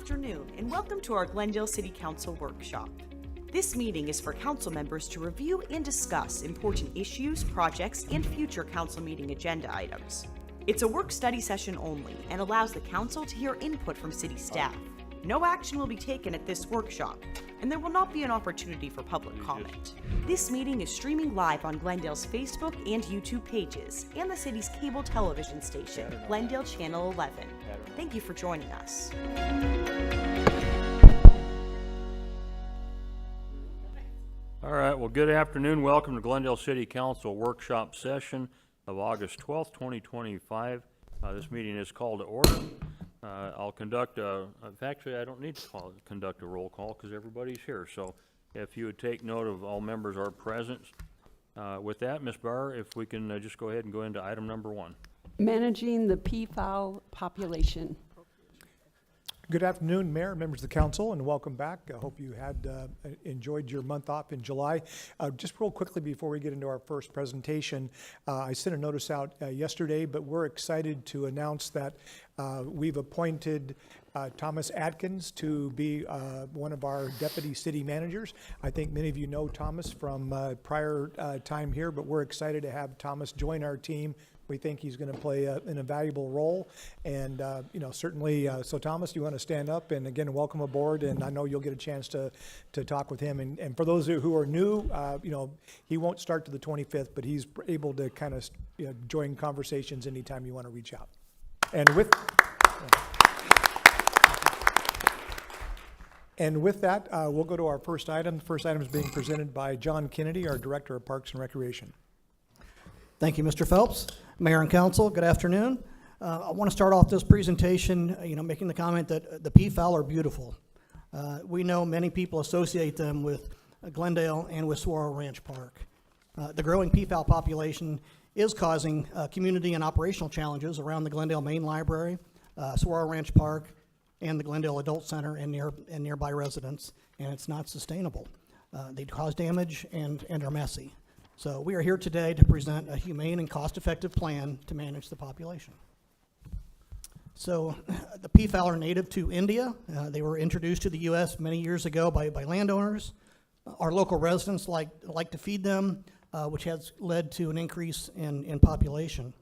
afternoon, and welcome to our Glendale City Council workshop. This meeting is for council members to review and discuss important issues, projects, and future council meeting agenda items. It's a work-study session only and allows the council to hear input from city staff. No action will be taken at this workshop, and there will not be an opportunity for public comment. This meeting is streaming live on Glendale's Facebook and YouTube pages and the city's cable television station, Glendale Channel 11. Thank you for joining us. All right, well, good afternoon. Welcome to Glendale City Council workshop session of August 12th, 2025. This meeting is called to order. I'll conduct actually, I don't need to conduct a roll call because everybody's here. So if you would take note of all members are present. With that, Ms. Barr, if we can just go ahead and go into item number 1. Managing the peafowl population. Good afternoon, Mayor, members of the council, and welcome back. I hope you had enjoyed your month off in July. Just real quickly before we get into our first presentation, I sent a notice out yesterday, but we're excited to announce that we've appointed Thomas Atkins to be one of our deputy city managers. I think many of you know Thomas from prior time here, but we're excited to have Thomas join our team. We think he's going to play an invaluable role, and certainly. So, Thomas, do you want to stand up? And again, welcome aboard. And I know you'll get a chance to talk with him. And for those who are new, he won't start to the 25th, but he's able to kind of join conversations anytime you want to reach out. And with that, we'll go to our first item. The first item is being presented by John Kennedy, our Director of Parks and Recreation. Thank you, Mr. Phelps. Mayor and Council, good afternoon. I want to start off this presentation, making the comment that the peafowl are beautiful. We know many people associate them with Glendale and with Saguaro Ranch Park. The growing peafowl population is causing community and operational challenges around the Glendale Main Library, Saguaro Ranch Park, and the Glendale Adult Center and nearby residents, and it's not sustainable. They cause damage and are messy. So we are here today to present a humane and cost-effective plan to manage the population. So the peafowl are native to India. They were introduced to the U.S. many years ago by landowners. Our local residents like to feed them, which has led to an increase in population.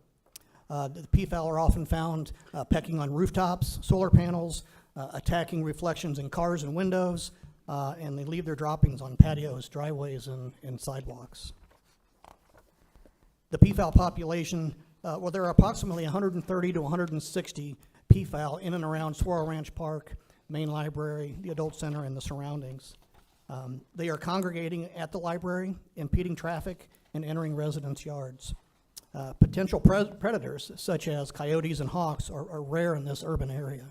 The peafowl are often found pecking on rooftops, solar panels, attacking reflections in cars and windows, and they leave their droppings on patios, driveways, and sidewalks. The peafowl population, there are approximately 130 to 160 peafowl in and around Saguaro Ranch Park, Main Library, the Adult Center, and the surroundings. They are congregating at the library, impeding traffic, and entering residents' yards. Potential predators, such as coyotes and hawks, are rare in this urban area.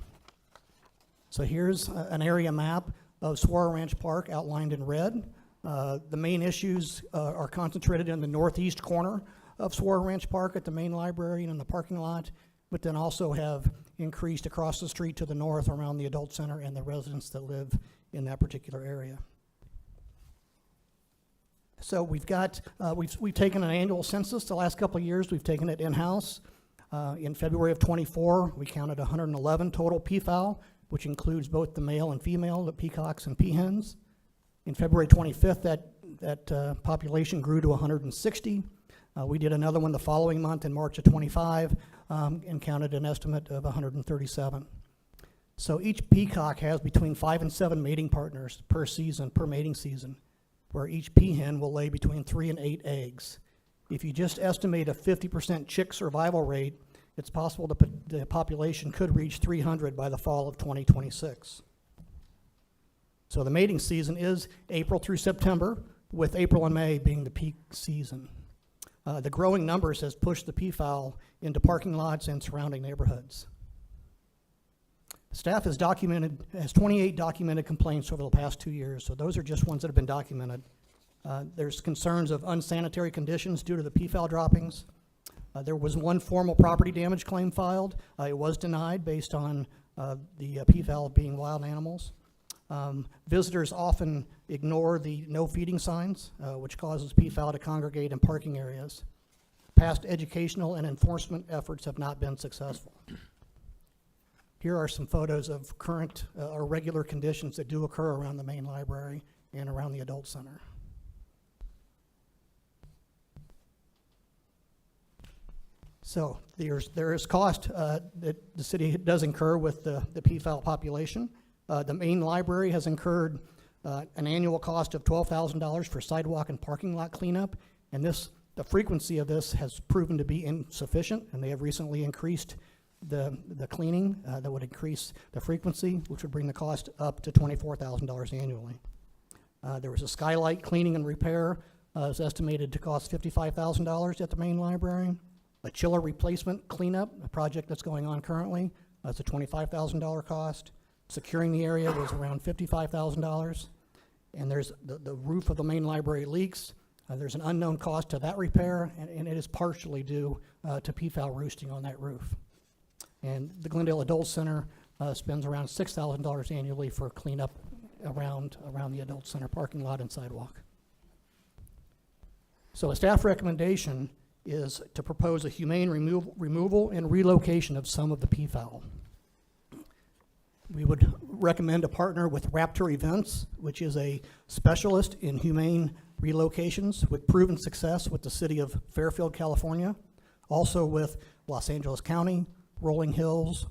So here's an area map of Saguaro Ranch Park outlined in red. The main issues are concentrated in the northeast corner of Saguaro Ranch Park at the main library and in the parking lot, but then also have increased across the street to the north around the Adult Center and the residents that live in that particular area. So we've taken an annual census the last couple of years. We've taken it in-house. In February of 24, we counted 111 total peafowl, which includes both the male and female, the peacocks and peahens. In February 25th, that population grew to 160. We did another one the following month in March of 25 and counted an estimate of 137. So each peacock has between 5 and 7 mating partners per mating season, where each peahen will lay between 3 and 8 eggs. If you just estimate a 50% chick survival rate, it's possible the population could reach 300 by the fall of 2026. So the mating season is April through September, with April and May being the peak season. The growing numbers has pushed the peafowl into parking lots and surrounding neighborhoods. Staff has 28 documented complaints over the past 2 years, so those are just ones that have been documented. There's concerns of unsanitary conditions due to the peafowl droppings. There was one formal property damage claim filed. It was denied based on the peafowl being wild animals. Visitors often ignore the no feeding signs, which causes peafowl to congregate in parking areas. Past educational and enforcement efforts have not been successful. Here are some photos of current or regular conditions that do occur around the main library and around the adult center. So there is cost that the city does incur with the PFAL population. The main library has incurred an annual cost of $12,000 for sidewalk and parking lot cleanup, and the frequency of this has proven to be insufficient, and they have recently increased the cleaning that would increase the frequency, which would bring the cost up to $24,000 annually. There was a skylight cleaning and repair is estimated to cost $55,000 at the main library. A chiller replacement cleanup, a project that's going on currently, that's a $25,000 cost. Securing the area was around $55,000. And there's the roof of the main library leaks. There's an unknown cost to that repair, and it is partially due to PFAL roosting on that roof. And the Glendale Adult Center spends around $6,000 annually for cleanup around the Adult Center parking lot and sidewalk. So a staff recommendation is to propose a humane removal and relocation of some of the PFAL. We would recommend a partner with Raptor Events, which is a specialist in humane relocations with proven success with the city of Fairfield, California, also with Los Angeles County, Rolling Hills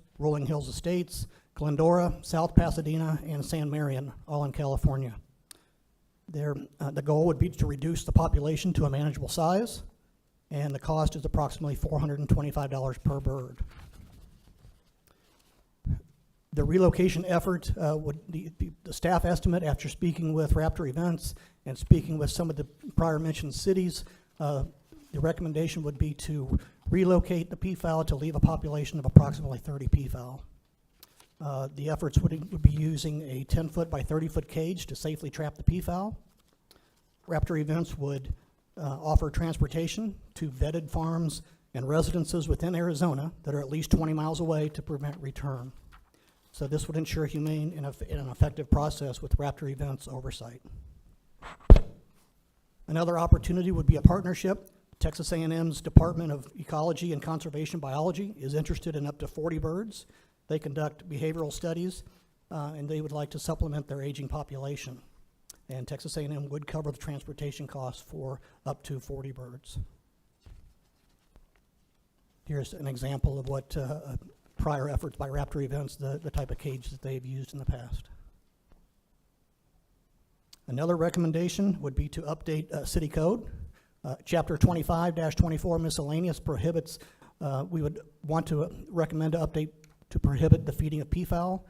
Estates, Glendora, South Pasadena, and San Marion, all in California. The goal would be to reduce the population to a manageable size, and the cost is approximately $425 per bird. The relocation effort the staff estimate after speaking with Raptor Events and speaking with some of the prior mentioned cities, the recommendation would be to relocate the PFAL to leave a population of approximately 30 PFAL. The efforts would be using a 10-foot by 30-foot cage to safely trap the PFAL. Raptor Events would offer transportation to vetted farms and residences within Arizona that are at least 20 miles away to prevent return. So this would ensure humane and an effective process with Raptor Events oversight. Another opportunity would be a partnership. Texas A&M's Department of Ecology and Conservation Biology is interested in up to 40 birds. They conduct behavioral studies, and they would like to supplement their aging population. And Texas A&M would cover the transportation costs for up to 40 birds. Here's an example of what prior efforts by Raptor Events, the type of cage that they've used in the past. Another recommendation would be to update city code. Chapter 25-24 miscellaneous prohibits, we would want to recommend to update to prohibit the feeding of PFAL,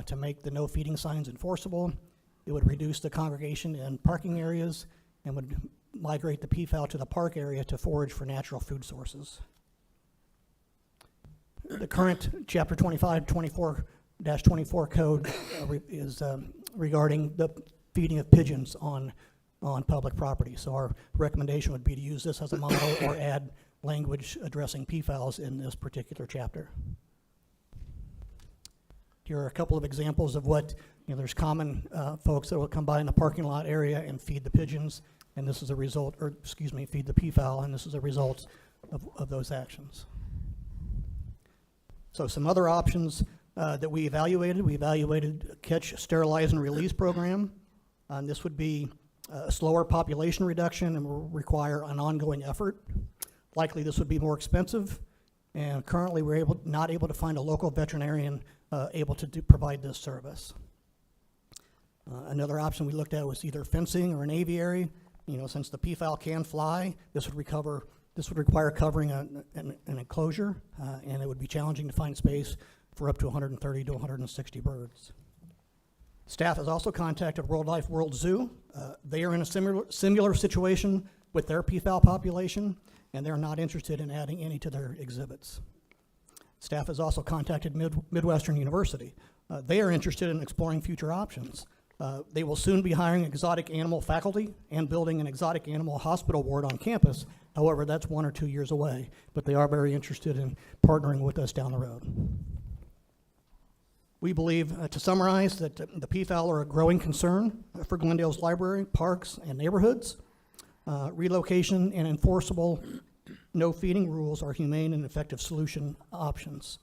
to make the no feeding signs enforceable. It would reduce the congregation in parking areas and would migrate the PFAL to the park area to forage for natural food sources. The current Chapter 25-24 code is regarding the feeding of pigeons on public property. So our recommendation would be to use this as a model or add language addressing PFALs in this particular chapter. Here are a couple of examples of what, there's common folks that will come by in the parking lot area and feed the pigeons, and this is a result, feed the PFAL, and this is a result of those actions. So some other options that we evaluated catch, sterilize, and release program. This would be a slower population reduction and will require an ongoing effort. Likely this would be more expensive, and currently we're not able to find a local veterinarian able to provide this service. Another option we looked at was either fencing or an aviary. Since the PFAL can fly, this would require covering an enclosure, and it would be challenging to find space for up to 130 to 160 birds. Staff has also contacted WildLife World Zoo. They are in a similar situation with their PFAL population, and they're not interested in adding any to their exhibits. Staff has also contacted Midwestern University. They are interested in exploring future options. They will soon be hiring exotic animal faculty and building an exotic animal hospital ward on campus. However, that's 1 or 2 years away, but they are very interested in partnering with us down the road. We believe, to summarize, that the PFAL are a growing concern for Glendale's library, parks, and neighborhoods. Relocation and enforceable no feeding rules are humane and effective solution options.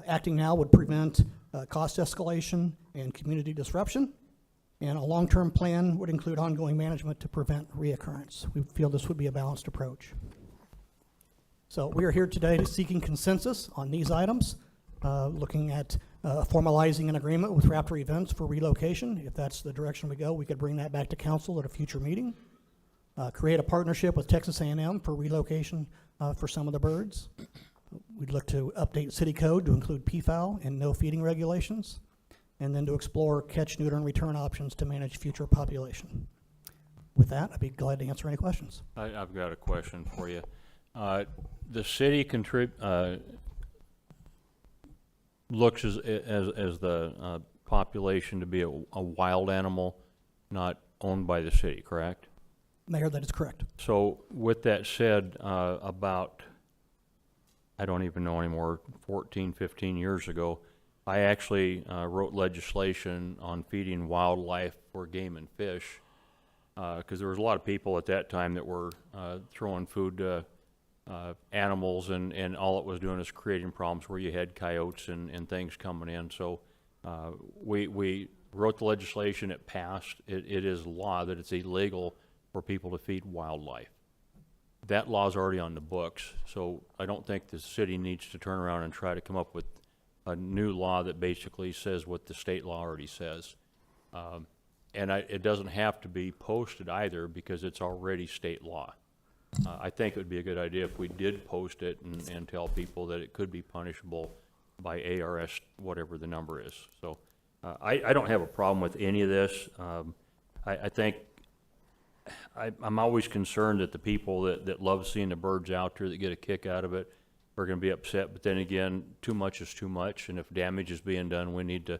Acting now would prevent cost escalation and community disruption, and a long-term plan would include ongoing management to prevent reoccurrence. We feel this would be a balanced approach. So we are here today seeking consensus on these items, looking at formalizing an agreement with Raptor Events for relocation. If that's the direction we go, we could bring that back to council at a future meeting. Create a partnership with Texas A&M for relocation for some of the birds. We'd look to update city code to include PFAL and no feeding regulations, and then to explore catch, neuter, and return options to manage future population. With that, I'd be glad to answer any questions. I've got a question for you. The city looks as the population to be a wild animal not owned by the city, correct? Mayor, that is correct. So with that said, about, I don't even know anymore, 14, 15 years ago, I actually wrote legislation on feeding wildlife for game and fish, because there was a lot of people at that time that were throwing food to animals, and all it was doing is creating problems where you had coyotes and things coming in. So we wrote the legislation, it passed. It is law that it's illegal for people to feed wildlife. That law's already on the books, so I don't think the city needs to turn around and try to come up with a new law that basically says what the state law already says. And it doesn't have to be posted either, because it's already state law. I think it would be a good idea if we did post it and tell people that it could be punishable by ARS, whatever the number is. So I don't have a problem with any of this. I think I'm always concerned that the people that love seeing the birds out there, that get a kick out of it, are going to be upset. But then again, too much is too much, and if damage is being done, we need to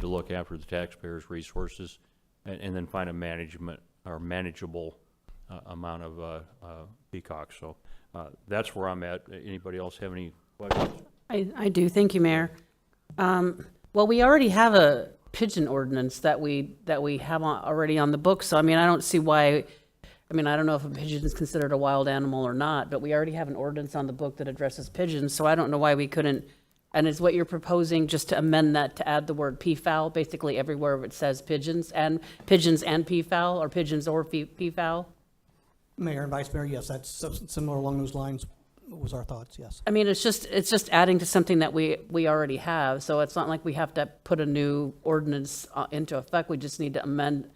look after the taxpayers' resources, and then find a manageable amount of peacocks. So that's where I'm at. Anybody else have any questions? I do, thank you, Mayor. Well, we already have a pigeon ordinance that we have already on the books, so I mean, I don't see why, I mean, I don't know if a pigeon is considered a wild animal or not, but we already have an ordinance on the book that addresses pigeons, so I don't know why we couldn't, and is what you're proposing just to amend that to add the word peafowl, basically everywhere it says pigeons and peafowl, or pigeons or peafowl? Mayor and Vice Mayor, yes, that's similar along those lines was our thoughts, yes. I mean, it's just adding to something that we already have, so it's not like we have to put a new ordinance into effect, we just need to amend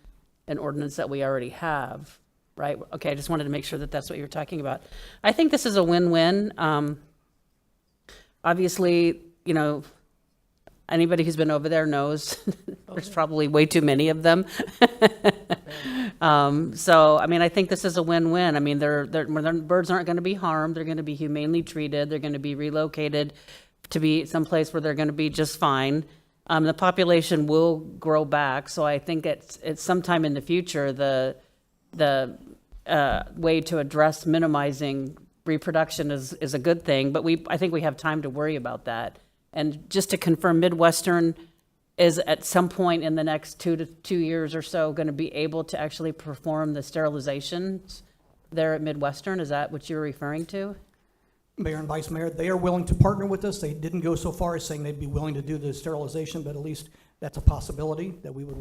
an ordinance that we already have, right? Okay, I just wanted to make sure that that's what you're talking about. I think this is a win-win. Obviously, you know, anybody who's been over there knows there's probably way too many of them. So, I mean, I think this is a win-win. I mean, birds aren't going to be harmed. They're going to be humanely treated. They're going to be relocated to be someplace where they're going to be just fine. The population will grow back. So I think it's sometime in the future, the way to address minimizing reproduction is a good thing. But I think we have time to worry about that. And just to confirm, Midwestern is at some point in the next 2 years or so going to be able to actually perform the sterilizations there at Midwestern? Is that what you're referring to? Mayor and Vice Mayor, they are willing to partner with us. They didn't go so far as saying they'd be willing to do the sterilization, but at least that's a possibility that we would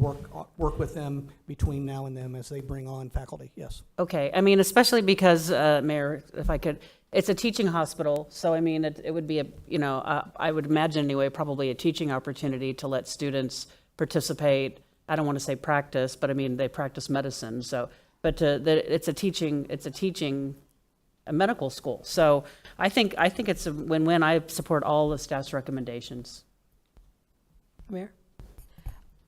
work with them between now and then as they bring on faculty, yes. Okay, I mean, especially because, Mayor, if I could, it's a teaching hospital, so I mean, it would be I would imagine anyway, probably a teaching opportunity to let students participate. I don't want to say practice, but I mean, they practice medicine, so, but it's a medical school. So I think it's a win-win. I support all the staff's recommendations. Mayor?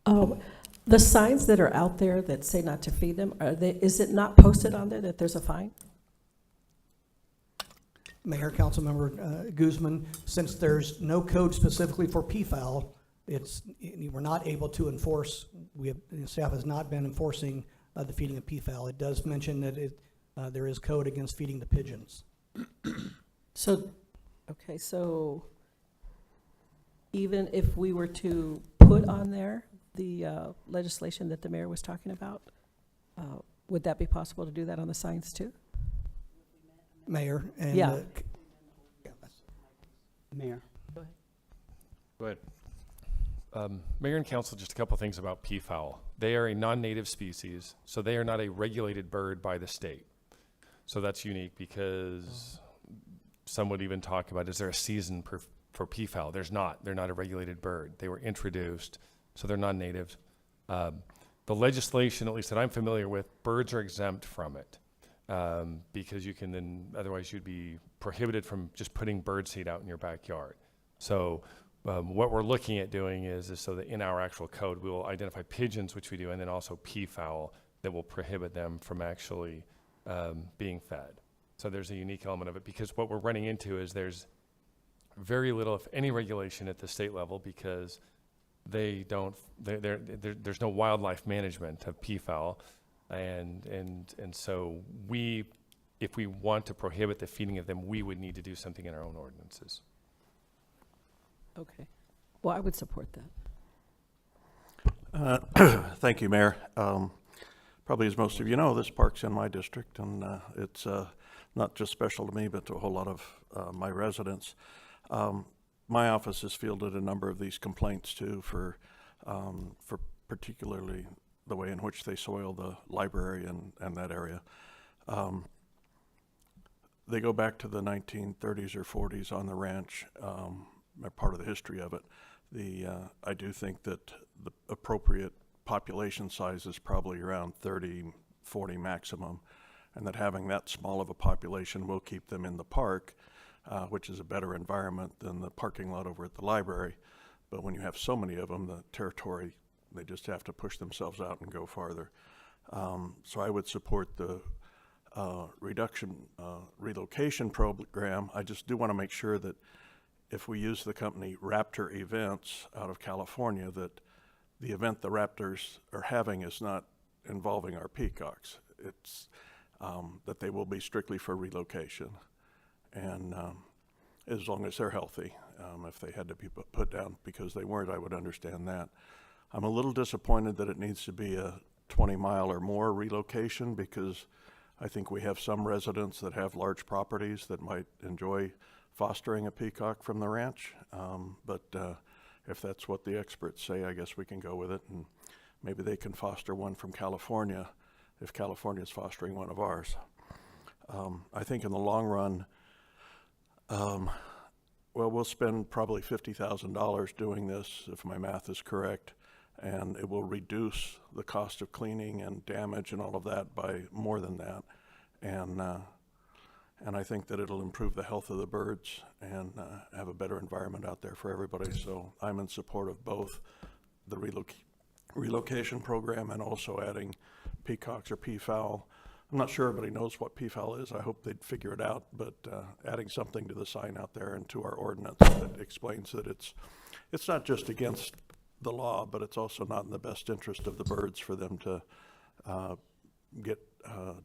The signs that are out there that say not to feed them, is it not posted on there that there's a fine? Mayor, Councilmember Guzman, since there's no code specifically for PFAL, we're not able to enforce, staff has not been enforcing the feeding of PFAL. It does mention that there is code against feeding the pigeons. So even if we were to put on there the legislation that the mayor was talking about, would that be possible to do that on the signs too? Mayor and Yeah. Mayor. Go ahead. Mayor and council, just a couple things about peafowl. They are a non-native species, so they are not a regulated bird by the state. So that's unique because some would even talk about, is there a season for peafowl? There's not. They're not a regulated bird. They were introduced, so they're non-native. The legislation, at least that I'm familiar with, birds are exempt from it because you can then, otherwise you'd be prohibited from just putting birdseed out in your backyard. So what we're looking at doing is so that in our actual code, we will identify pigeons, which we do, and then also peafowl that will prohibit them from actually being fed. So there's a unique element of it because what we're running into is there's very little, if any, regulation at the state level because there's no wildlife management of peafowl. And so if we want to prohibit the feeding of them, we would need to do something in our own ordinances. Okay. Well, I would support that. Thank you, Mayor. Probably as most of you know, this park's in my district, and it's not just special to me, but to a whole lot of my residents. My office has fielded a number of these complaints too for particularly the way in which they soil the library and that area. They go back to the 1930s or 40s on the ranch. They're part of the history of it. I do think that the appropriate population size is probably around 30, 40 maximum, and that having that small of a population will keep them in the park, which is a better environment than the parking lot over at the library. But when you have so many of them, the territory, they just have to push themselves out and go farther. So I would support the relocation program. I just do want to make sure that if we use the company Raptor Events out of California, that the event the Raptors are having is not involving our peacocks. It's that they will be strictly for relocation. And as long as they're healthy, if they had to be put down because they weren't, I would understand that. I'm a little disappointed that it needs to be a 20-mile or more relocation because I think we have some residents that have large properties that might enjoy fostering a peacock from the ranch. But if that's what the experts say, I guess we can go with it, and maybe they can foster one from California if California is fostering one of ours. I think in the long run, we'll spend probably $50,000 doing this, if my math is correct, and it will reduce the cost of cleaning and damage and all of that by more than that. And I think that it'll improve the health of the birds and have a better environment out there for everybody. So I'm in support of both the relocation program and also adding peacocks or peafowl. I'm not sure everybody knows what peafowl is. I hope they'd figure it out, but adding something to the sign out there and to our ordinance that explains that it's not just against the law, but it's also not in the best interest of the birds for them to get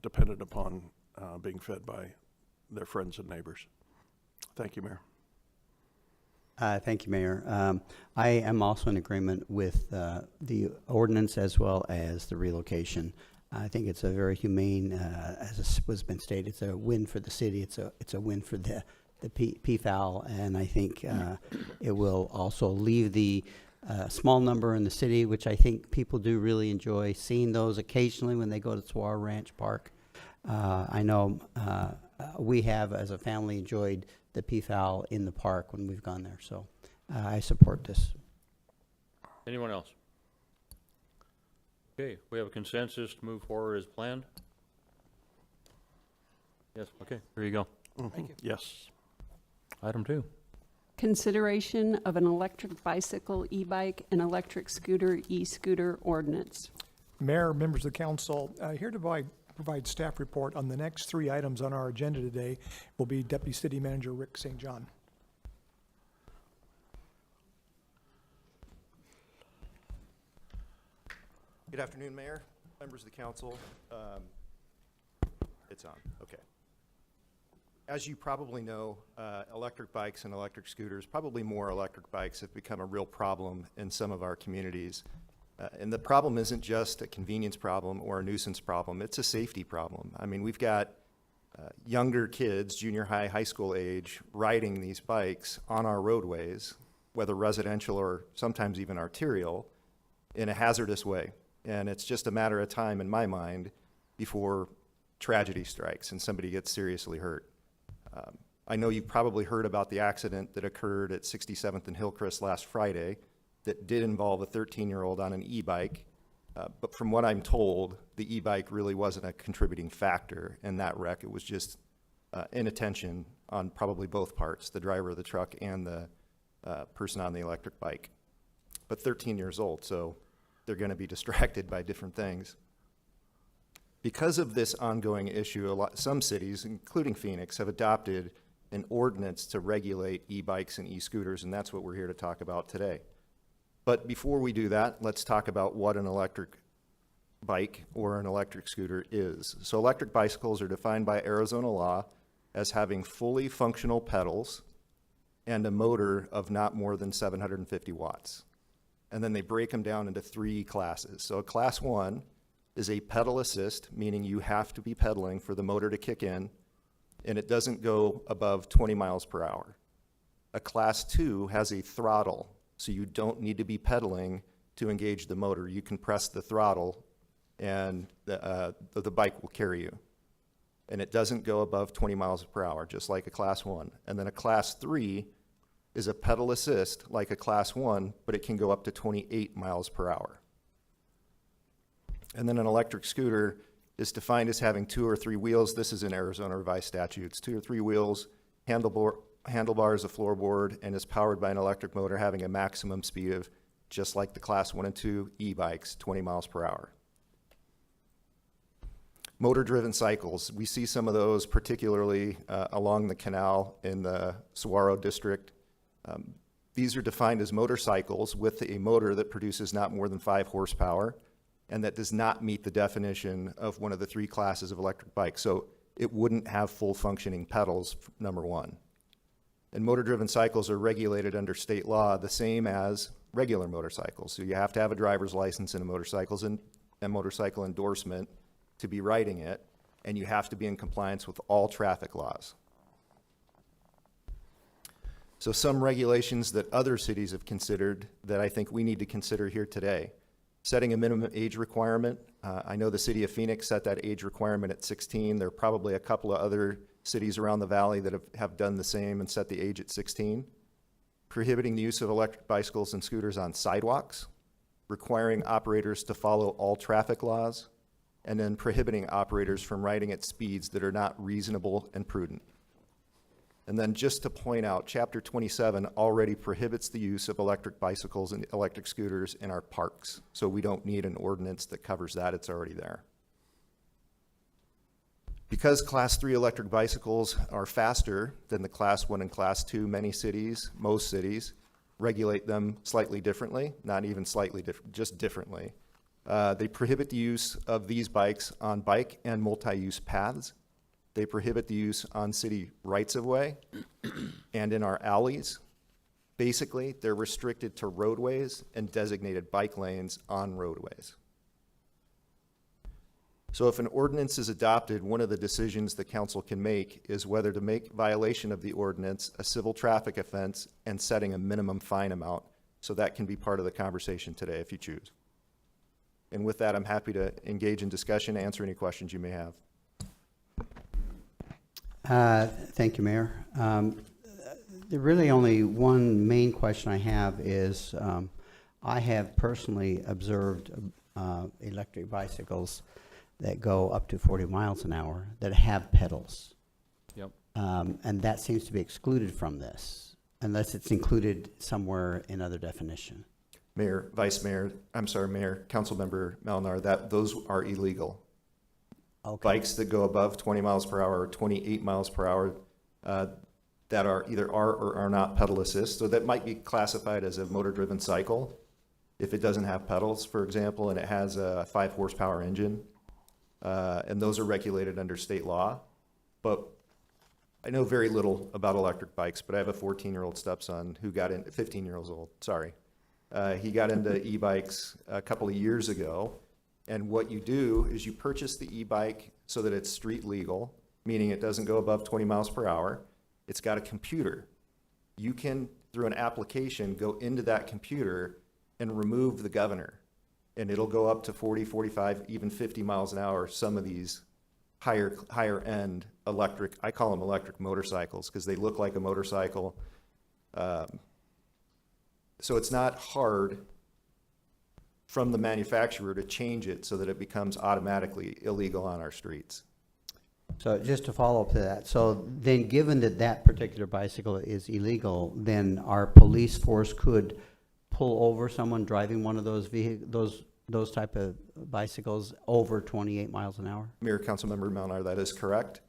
dependent upon being fed by their friends and neighbors. Thank you, Mayor. Thank you, Mayor. I am also in agreement with the ordinance as well as the relocation. I think it's a very humane, as was been stated, it's a win for the city. It's a win for the peafowl, and I think it will also leave the small number in the city, which I think people do really enjoy seeing those occasionally when they go to Saguaro Ranch Park. I know we have, as a family, enjoyed the peafowl in the park when we've gone there, so I support this. Anyone else? Okay, we have a consensus to move forward as planned? Yes, okay, here you go. Thank you. Yes. Item 2. Consideration of an electric bicycle, e-bike, and electric scooter, e-scooter ordinance. Mayor, members of the council, here to provide staff report on the next 3 items on our agenda today will be Deputy City Manager Rick St. John. Good afternoon, Mayor, members of the council. It's on, okay. As you probably know, electric bikes and electric scooters, probably more electric bikes, have become a real problem in some of our communities. And the problem isn't just a convenience problem or a nuisance problem, it's a safety problem. I mean, we've got younger kids, junior high, high school age, riding these bikes on our roadways whether residential or sometimes even arterial, in a hazardous way. And it's just a matter of time, in my mind, before tragedy strikes and somebody gets seriously hurt. I know you've probably heard about the accident that occurred at 67th and Hillcrest last Friday that did involve a 13-year-old on an e-bike. But from what I'm told, the e-bike really wasn't a contributing factor in that wreck. It was just inattention on probably both parts, the driver of the truck and the person on the electric bike. But 13 years old, so they're going to be distracted by different things. Because of this ongoing issue, some cities, including Phoenix, have adopted an ordinance to regulate e-bikes and e-scooters, and that's what we're here to talk about today. But before we do that, let's talk about what an electric bike or an electric scooter is. So electric bicycles are defined by Arizona law as having fully functional pedals and a motor of not more than 750 watts. And then they break them down into 3 classes. So a class 1 is a pedal assist, meaning you have to be pedaling for the motor to kick in, and it doesn't go above 20 miles per hour. A class 2 has a throttle, so you don't need to be pedaling to engage the motor. You can press the throttle and the bike will carry you. And it doesn't go above 20 miles per hour, just like a class 1. And then a class 3 is a pedal assist like a class 1, but it can go up to 28 miles per hour. And then an electric scooter is defined as having 2 or 3 wheels. This is in Arizona revised statutes. 2 or 3 wheels, handlebars, a floorboard, and is powered by an electric motor having a maximum speed of, just like the class 1 and 2 e-bikes, 20 miles per hour. Motor-driven cycles, we see some of those particularly along the canal in the Saguaro district. These are defined as motorcycles with a motor that produces not more than 5 horsepower and that does not meet the definition of one of the 3 classes of electric bike. So it wouldn't have full functioning pedals, number 1. And motor-driven cycles are regulated under state law the same as regular motorcycles. So you have to have a driver's license and a motorcycle endorsement to be riding it, and you have to be in compliance with all traffic laws. So some regulations that other cities have considered that I think we need to consider here today. Setting a minimum age requirement. I know the city of Phoenix set that age requirement at 16. There are probably a couple of other cities around the valley that have done the same and set the age at 16. Prohibiting the use of electric bicycles and scooters on sidewalks. Requiring operators to follow all traffic laws. And then prohibiting operators from riding at speeds that are not reasonable and prudent. And then just to point out, Chapter 27 already prohibits the use of electric bicycles and electric scooters in our parks. So we don't need an ordinance that covers that, it's already there. Because Class 3 electric bicycles are faster than the Class 1 and Class 2, many cities, most cities, regulate them slightly differently, not even slightly different, just differently. They prohibit the use of these bikes on bike and multi-use paths. They prohibit the use on city rights-of-way and in our alleys. Basically, they're restricted to roadways and designated bike lanes on roadways. So if an ordinance is adopted, one of the decisions the council can make is whether to make violation of the ordinance a civil traffic offense and setting a minimum fine amount. So that can be part of the conversation today if you choose. And with that, I'm happy to engage in discussion, answer any questions you may have. Thank you, Mayor. The really only one main question I have is I have personally observed electric bicycles that go up to 40 miles an hour that have pedals. Yep. And that seems to be excluded from this, unless it's included somewhere in other definition. Mayor, Vice Mayor, I'm sorry, Mayor, Councilmember Malnar, those are illegal. Okay. Bikes that go above 20 miles per hour or 28 miles per hour that are either are or are not pedal assist. So that might be classified as a motor-driven cycle if it doesn't have pedals, for example, and it has a 5 horsepower engine. And those are regulated under state law. But I know very little about electric bikes, but I have a 14-year-old stepson who got in, 15 years old, sorry. He got into e-bikes a couple of years ago. And what you do is you purchase the e-bike so that it's street legal, meaning it doesn't go above 20 miles per hour. It's got a computer. You can, through an application, go into that computer and remove the governor. And it'll go up to 40, 45, even 50 miles an hour, some of these higher end electric, I call them electric motorcycles because they look like a motorcycle. So it's not hard from the manufacturer to change it so that it becomes automatically illegal on our streets. So just to follow up to that, so then given that that particular bicycle is illegal, then our police force could pull over someone driving one of those those type of bicycles over 28 miles an hour? Mayor, Councilmember Melnar, that is correct.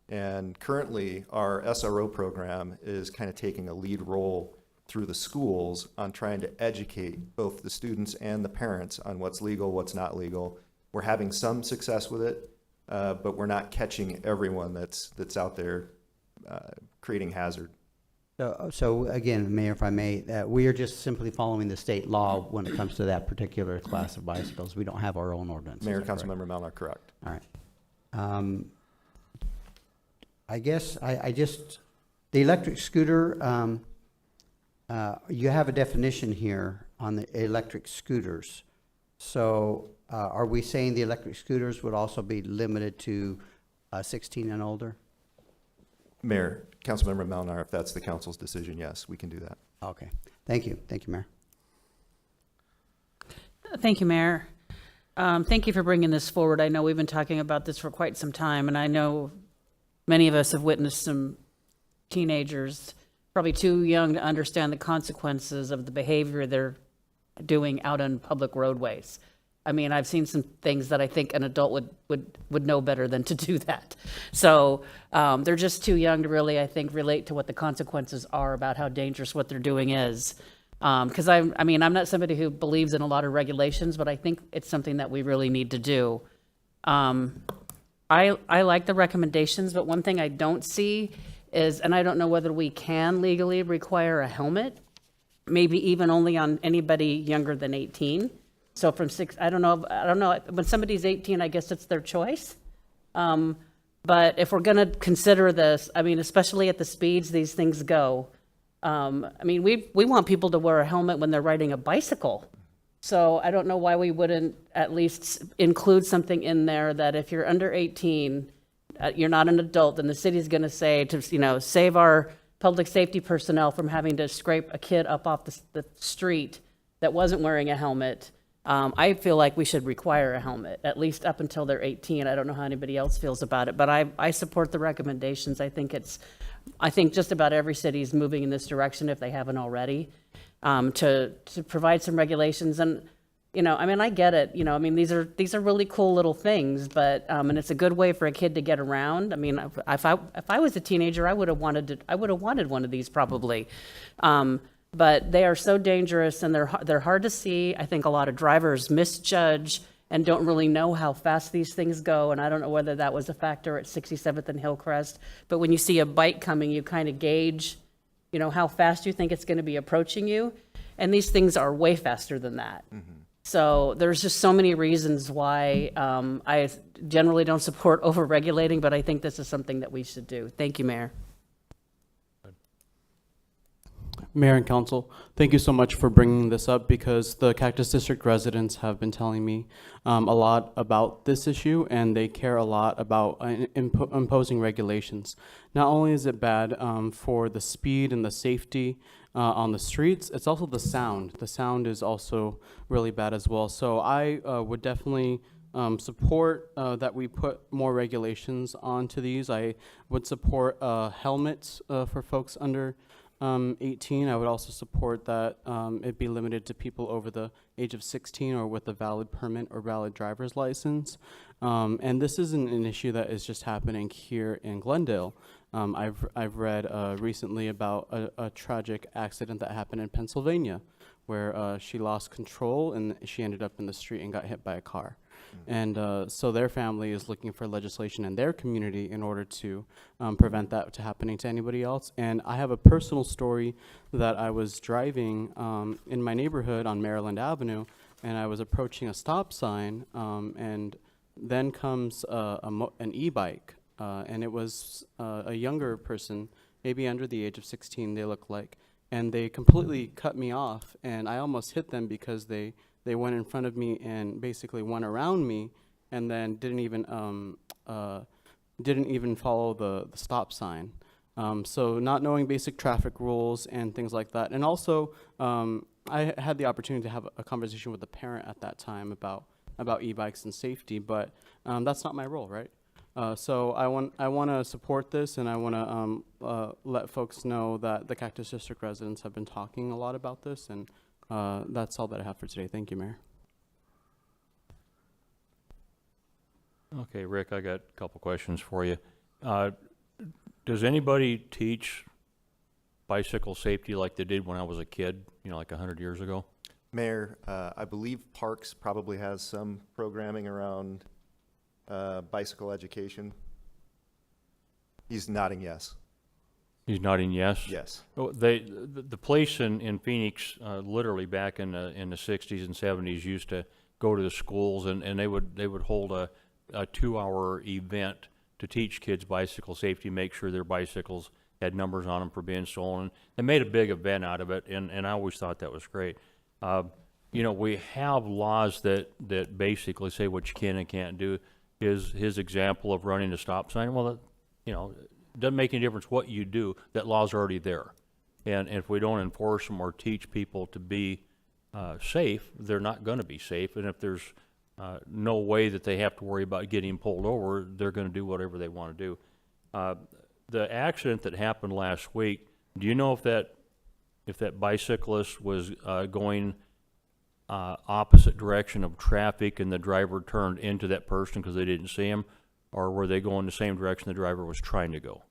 And currently, our SRO program is kind of taking a lead role through the schools on trying to educate both the students and the parents on what's legal, what's not legal. We're having some success with it, but we're not catching everyone that's out there creating hazard. So again, Mayor, if I may, we are just simply following the state law when it comes to that particular class of bicycles. We don't have our own ordinance. Mayor, Councilmember Melnar, correct. All right. I guess I just, the electric scooter, you have a definition here on the electric scooters. So are we saying the electric scooters would also be limited to 16 and older? Mayor, Councilmember Melnar, if that's the council's decision, yes, we can do that. Okay. Thank you. Thank you, Mayor. Thank you, Mayor. Thank you for bringing this forward. I know we've been talking about this for quite some time, and I know many of us have witnessed some teenagers, probably too young to understand the consequences of the behavior they're doing out on public roadways. I mean, I've seen some things that I think an adult would know better than to do that. So they're just too young to really, I think, relate to what the consequences are about how dangerous what they're doing is. Because I'm not somebody who believes in a lot of regulations, but I think it's something that we really need to do. I like the recommendations, but one thing I don't see is, and I don't know whether we can legally require a helmet, maybe even only on anybody younger than 18. So from I don't know, when somebody's 18, I guess it's their choice. But if we're gonna consider this, I mean, especially at the speeds these things go, I mean, we want people to wear a helmet when they're riding a bicycle. So I don't know why we wouldn't at least include something in there that if you're under 18, you're not an adult, then the city's gonna say to, save our public safety personnel from having to scrape a kid up off the street that wasn't wearing a helmet. I feel like we should require a helmet, at least up until they're 18. I don't know how anybody else feels about it, but I support the recommendations. I think just about every city is moving in this direction if they haven't already, to provide some regulations. And, I get it. These are really cool little things, but, and it's a good way for a kid to get around. I mean, if I was a teenager, I would have wanted one of these probably. But they are so dangerous and they're hard to see. I think a lot of drivers misjudge and don't really know how fast these things go. And I don't know whether that was a factor at 67th and Hillcrest. But when you see a bike coming, you kind of gauge, how fast you think it's going to be approaching you. And these things are way faster than that. Mm-hmm. So there's just so many reasons why I generally don't support over-regulating, but I think this is something that we should do. Thank you, Mayor. Mayor and Council, thank you so much for bringing this up because the Cactus District residents have been telling me a lot about this issue and they care a lot about imposing regulations. Not only is it bad for the speed and the safety on the streets, it's also the sound. The sound is also really bad as well. So I would definitely support that we put more regulations onto these. I would support helmets for folks under 18. I would also support that it be limited to people over the age of 16 or with a valid permit or valid driver's license. And this isn't an issue that is just happening here in Glendale. I've read recently about a tragic accident that happened in Pennsylvania where she lost control and she ended up in the street and got hit by a car. And so their family is looking for legislation in their community in order to prevent that to happening to anybody else. And I have a personal story that I was driving in my neighborhood on Maryland Avenue, and I was approaching a stop sign, and then comes an e-bike, and it was a younger person, maybe under the age of 16, they look like. and they completely cut me off, and I almost hit them because they went in front of me and basically went around me, and then didn't even follow the stop sign. So not knowing basic traffic rules and things like that. And also, I had the opportunity to have a conversation with a parent at that time about e-bikes and safety, but that's not my role, right? So I want to support this, and I want to let folks know that the Cactus District residents have been talking a lot about this, and that's all that I have for today. Thank you, Mayor. Okay, Rick, I got a couple questions for you. Does anybody teach bicycle safety like they did when I was a kid, like 100 years ago? Mayor, I believe Parks probably has some programming around bicycle education. He's nodding yes. He's nodding yes? Yes. Oh, the place in Phoenix, literally back in the 60s and 70s, used to go to the schools, and they would hold a 2-hour event to teach kids bicycle safety, make sure their bicycles had numbers on them for being stolen. They made a big event out of it, and I always thought that was great. We have laws that basically say what you can and can't do. His example of running a stop sign, well, it doesn't make any difference what you do. That law's already there. And if we don't enforce them or teach people to be safe, they're not going to be safe. And if there's no way that they have to worry about getting pulled over, they're going to do whatever they want to do. The accident that happened last week, do you know if that bicyclist was going opposite direction of traffic and the driver turned into that person because they didn't see him, or were they going the same direction the driver was trying to go?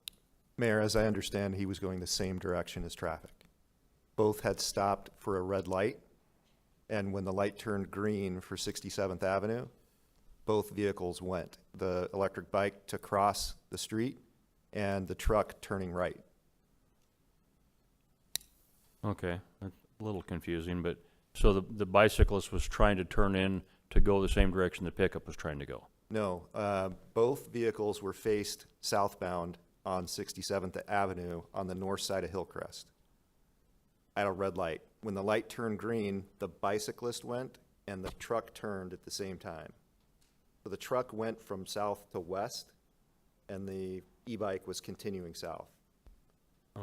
Mayor, as I understand, he was going the same direction as traffic. Both had stopped for a red light, and when the light turned green for 67th Avenue, both vehicles went. The electric bike to cross the street and the truck turning right. Okay, that's a little confusing, but so the bicyclist was trying to turn in to go the same direction the pickup was trying to go? No, both vehicles were faced southbound on 67th Avenue on the north side of Hillcrest at a red light. When the light turned green, the bicyclist went and the truck turned at the same time. So the truck went from south to west and the e-bike was continuing south,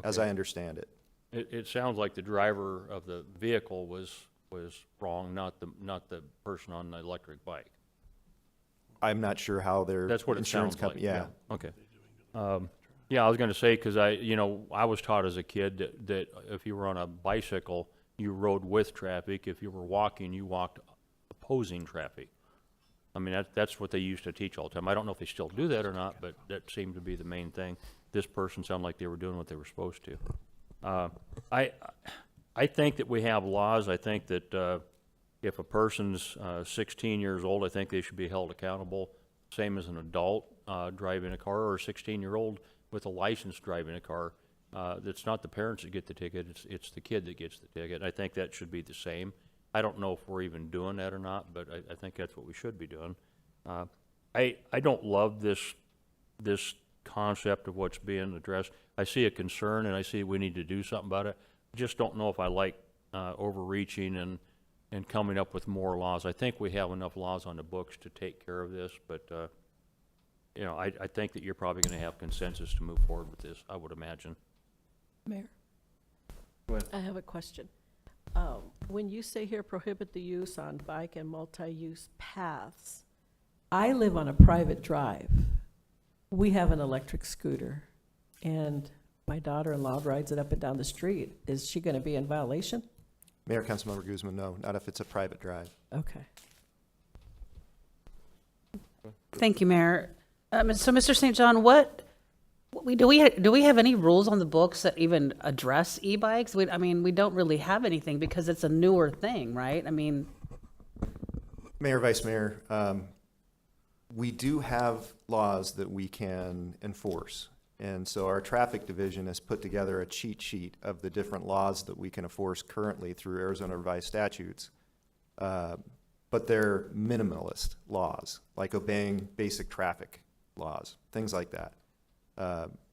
as I understand it. It sounds like the driver of the vehicle was wrong, not the person on the electric bike. I'm not sure how their That's what it insurance sounds like. company, yeah. Okay. Yeah, I was going to say, because I was taught as a kid that if you were on a bicycle, you rode with traffic. If you were walking, you walked opposing traffic. I mean, that's what they used to teach all the time. I don't know if they still do that or not, but that seemed to be the main thing. This person sounded like they were doing what they were supposed to. I think that we have laws. I think that if a person's 16 years old, I think they should be held accountable, same as an adult driving a car, or a 16-year-old with a license driving a car. It's not the parents that get the ticket, it's the kid that gets the ticket. I think that should be the same. I don't know if we're even doing that or not, but I think that's what we should be doing. I don't love this concept of what's being addressed. I see a concern, and I see we need to do something about it. I just don't know if I like overreaching and coming up with more laws. I think we have enough laws on the books to take care of this, but I think that you're probably going to have consensus to move forward with this, I would imagine. Mayor? Go ahead. I have a question. When you say here prohibit the use on bike and multi-use paths, I live on a private drive. We have an electric scooter, and my daughter-in-law rides it up and down the street. Is she going to be in violation? Mayor, Councilmember Guzman, no, not if it's a private drive. Okay. Thank you, Mayor. So, Mr. St. John, do we have any rules on the books that even address e-bikes? We don't really have anything because it's a newer thing, right? Mayor, Vice Mayor, we do have laws that we can enforce. And so our traffic division has put together a cheat sheet of the different laws that we can enforce currently through Arizona revised statutes. But they're minimalist laws, like obeying basic traffic laws, things like that.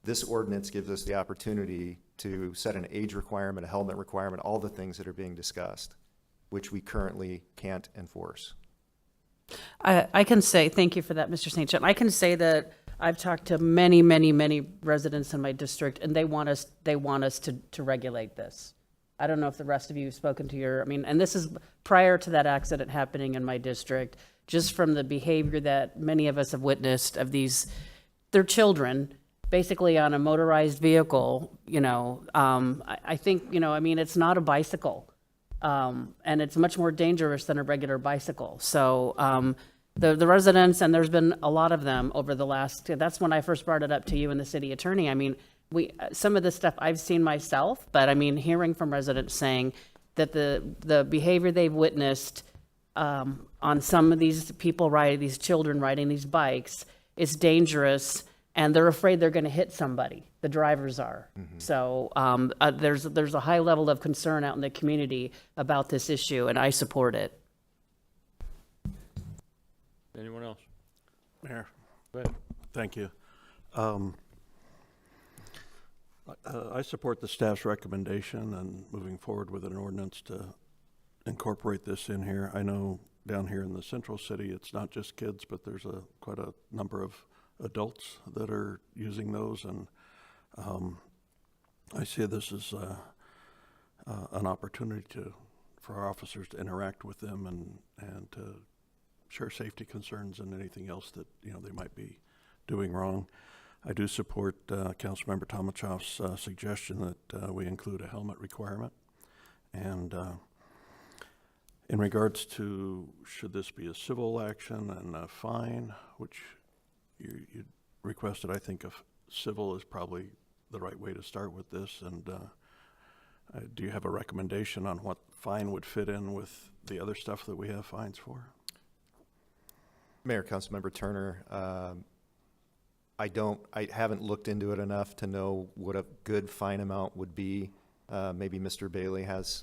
This ordinance gives us the opportunity to set an age requirement, a helmet requirement, all the things that are being discussed, which we currently can't enforce. I can say, thank you for that, Mr. St. John. I can say that I've talked to many, many, many residents in my district, and they want us to regulate this. I don't know if the rest of you have spoken to your, I mean, and this is prior to that accident happening in my district, just from the behavior that many of us have witnessed of these, their children, basically on a motorized vehicle, you know, I think, you know, I mean, it's not a bicycle. And it's much more dangerous than a regular bicycle. So the residents, and there's been a lot of them over the last, that's when I first brought it up to you and the city attorney. I mean, some of this stuff I've seen myself, but I mean, hearing from residents saying that the behavior they've witnessed on some of these people riding, these children riding these bikes is dangerous, and they're afraid they're going to hit somebody. The drivers are. So there's a high level of concern out in the community about this issue, and I support it. Anyone else? Mayor, Go ahead. thank you. I support the staff's recommendation and moving forward with an ordinance to incorporate this in here. I know down here in the central city, it's not just kids, but there's quite a number of adults that are using those, and I see this as an opportunity for our officers to interact with them and to share safety concerns and anything else that, you know, they might be doing wrong. I do support Councilmember Tomachoff's suggestion that we include a helmet requirement. And in regards to should this be a civil action and a fine, which you requested, I think civil is probably the right way to start with this. And do you have a recommendation on what fine would fit in with the other stuff that we have fines for? Mayor, Councilmember Turner, I haven't looked into it enough to know what a good fine amount would be. Maybe Mr. Bailey has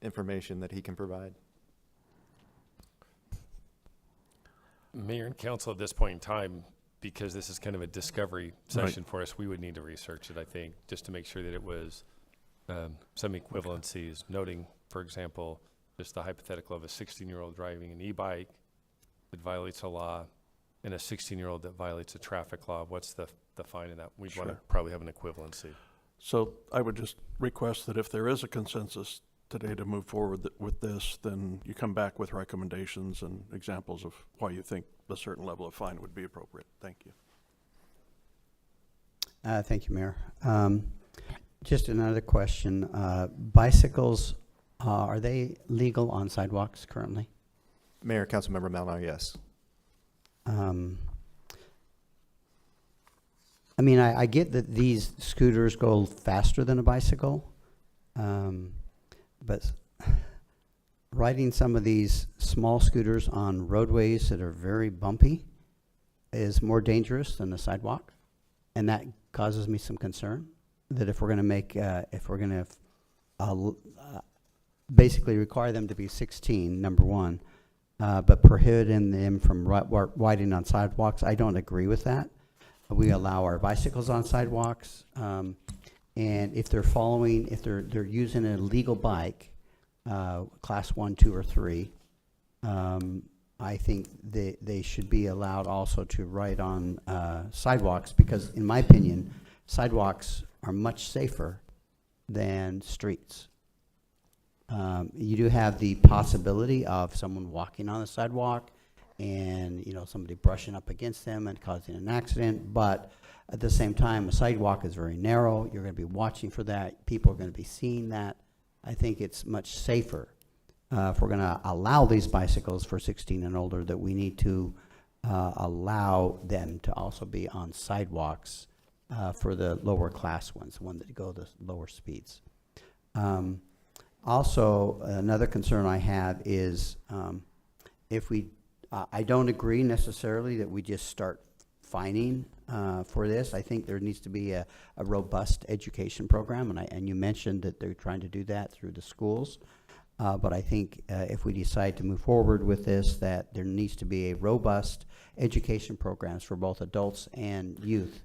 information that he can provide. Mayor and council, at this point in time, because this is kind of a discovery session for us, we would need to research it, I think, just to make sure that it was some equivalencies, noting, for example, just the hypothetical of a 16-year-old driving an e-bike that violates a law and a 16-year-old that violates a traffic law. What's the fine in that? We'd want to probably have an equivalency. So I would just request that if there is a consensus today to move forward with this, then you come back with recommendations and examples of why you think a certain level of fine would be appropriate. Thank you. Thank you, Mayor. Just another question. Bicycles, are they legal on sidewalks currently? Mayor, Councilmember Malnau, yes. I mean, I get that these scooters go faster than a bicycle, but riding some of these small scooters on roadways that are very bumpy is more dangerous than the sidewalk, and that causes me some concern that if we're going to make, if we're going to basically require them to be 16, number one, but prohibiting them from riding on sidewalks, I don't agree with that. We allow our bicycles on sidewalks, and if they're following, if they're using a legal bike, class 1, 2, or 3, I think they should be allowed also to ride on sidewalks, because in my opinion, sidewalks are much safer than streets. You do have the possibility of someone walking on the sidewalk and, you know, somebody brushing up against them and causing an accident, but at the same time, a sidewalk is very narrow. You're going to be watching for that. People are going to be seeing that. I think it's much safer if we're going to allow these bicycles for 16 and older, that we need to allow them to also be on sidewalks for the lower class ones, the ones that go the lower speeds. Also, another concern I have is if we, I don't agree necessarily that we just start fining for this. I think there needs to be a robust education program, and you mentioned that they're trying to do that through the schools. But I think if we decide to move forward with this, that there needs to be a robust education programs for both adults and youth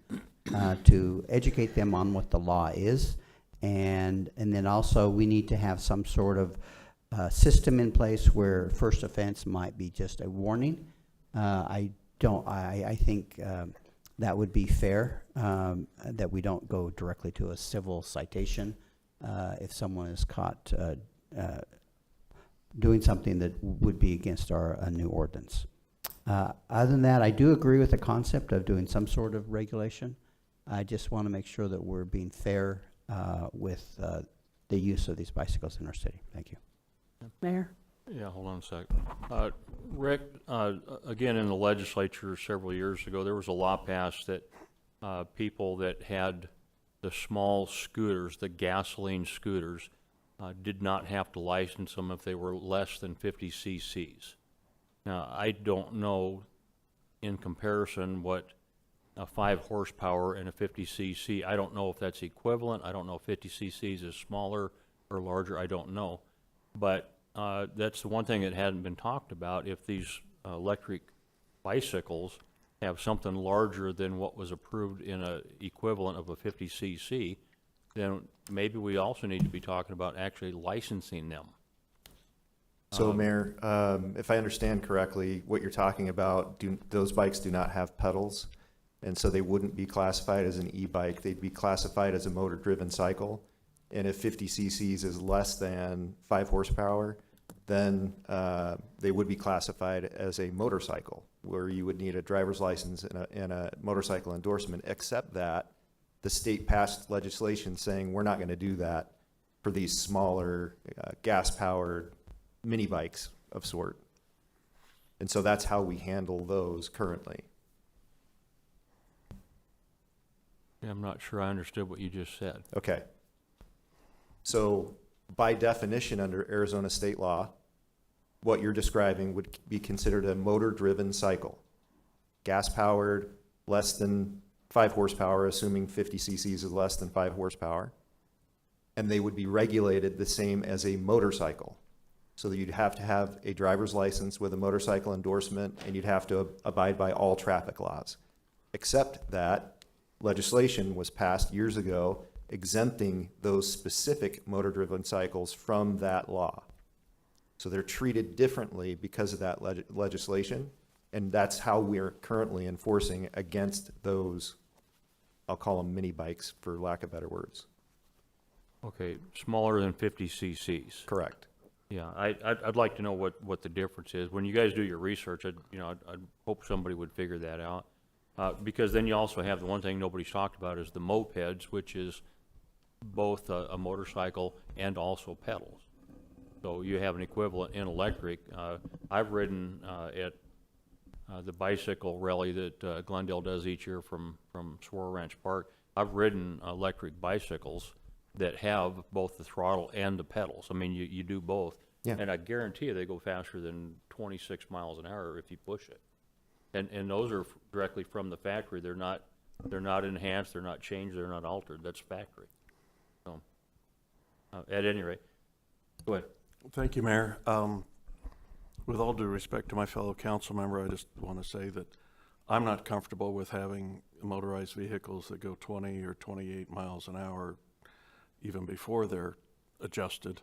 to educate them on what the law is. And then also, we need to have some sort of system in place where first offense might be just a warning. I think that would be fair, that we don't go directly to a civil citation if someone is caught doing something that would be against our new ordinance. Other than that, I do agree with the concept of doing some sort of regulation. I just want to make sure that we're being fair with the use of these bicycles in our city. Thank you. Mayor? Yeah, hold on a sec. Rick, again, in the legislature several years ago, there was a law passed that people that had the small scooters, the gasoline scooters, did not have to license them if they were less than 50 cc's. Now, I don't know in comparison what a 5 horsepower and a 50 cc, I don't know if that's equivalent. I don't know if 50 cc's is smaller or larger. I don't know. But that's the one thing that hadn't been talked about. If these electric bicycles have something larger than what was approved in a equivalent of a 50 cc, then maybe we also need to be talking about actually licensing them. So, Mayor, if I understand correctly, what you're talking about, those bikes do not have pedals, and so they wouldn't be classified as an e-bike. They'd be classified as a motor-driven cycle. And if 50 cc's is less than 5 horsepower, then they would be classified as a motorcycle, where you would need a driver's license and a motorcycle endorsement, except that the state passed legislation saying we're not going to do that for these smaller gas-powered mini bikes of sort. And so that's how we handle those currently. Yeah, I'm not sure I understood what you just said. Okay. So by definition, under Arizona state law, what you're describing would be considered a motor-driven cycle. Gas-powered, less than 5 horsepower, assuming 50 cc's is less than 5 horsepower. And they would be regulated the same as a motorcycle. So that you'd have to have a driver's license with a motorcycle endorsement, and you'd have to abide by all traffic laws. Except that legislation was passed years ago exempting those specific motor-driven cycles from that law. So they're treated differently because of that legislation, and that's how we're currently enforcing against those, I'll call them mini bikes for lack of better words. Okay, smaller than 50 cc's. Correct. Yeah, I'd like to know what the difference is. When you guys do your research, I'd hope somebody would figure that out. Because then you also have the one thing nobody's talked about is the mopeds, which is both a motorcycle and also pedals. So you have an equivalent in electric. I've ridden at the bicycle rally that Glendale does each year from Saguaro Ranch Park. I've ridden electric bicycles that have both the throttle and the pedals. I mean, you do both. Yeah. And I guarantee you they go faster than 26 miles an hour if you push it. And those are directly from the factory. They're not enhanced, they're not changed, they're not altered. That's factory. So, at any rate, go ahead. Thank you, Mayor. With all due respect to my fellow council member, I just want to say that I'm not comfortable with having motorized vehicles that go 20 or 28 miles an hour even before they're adjusted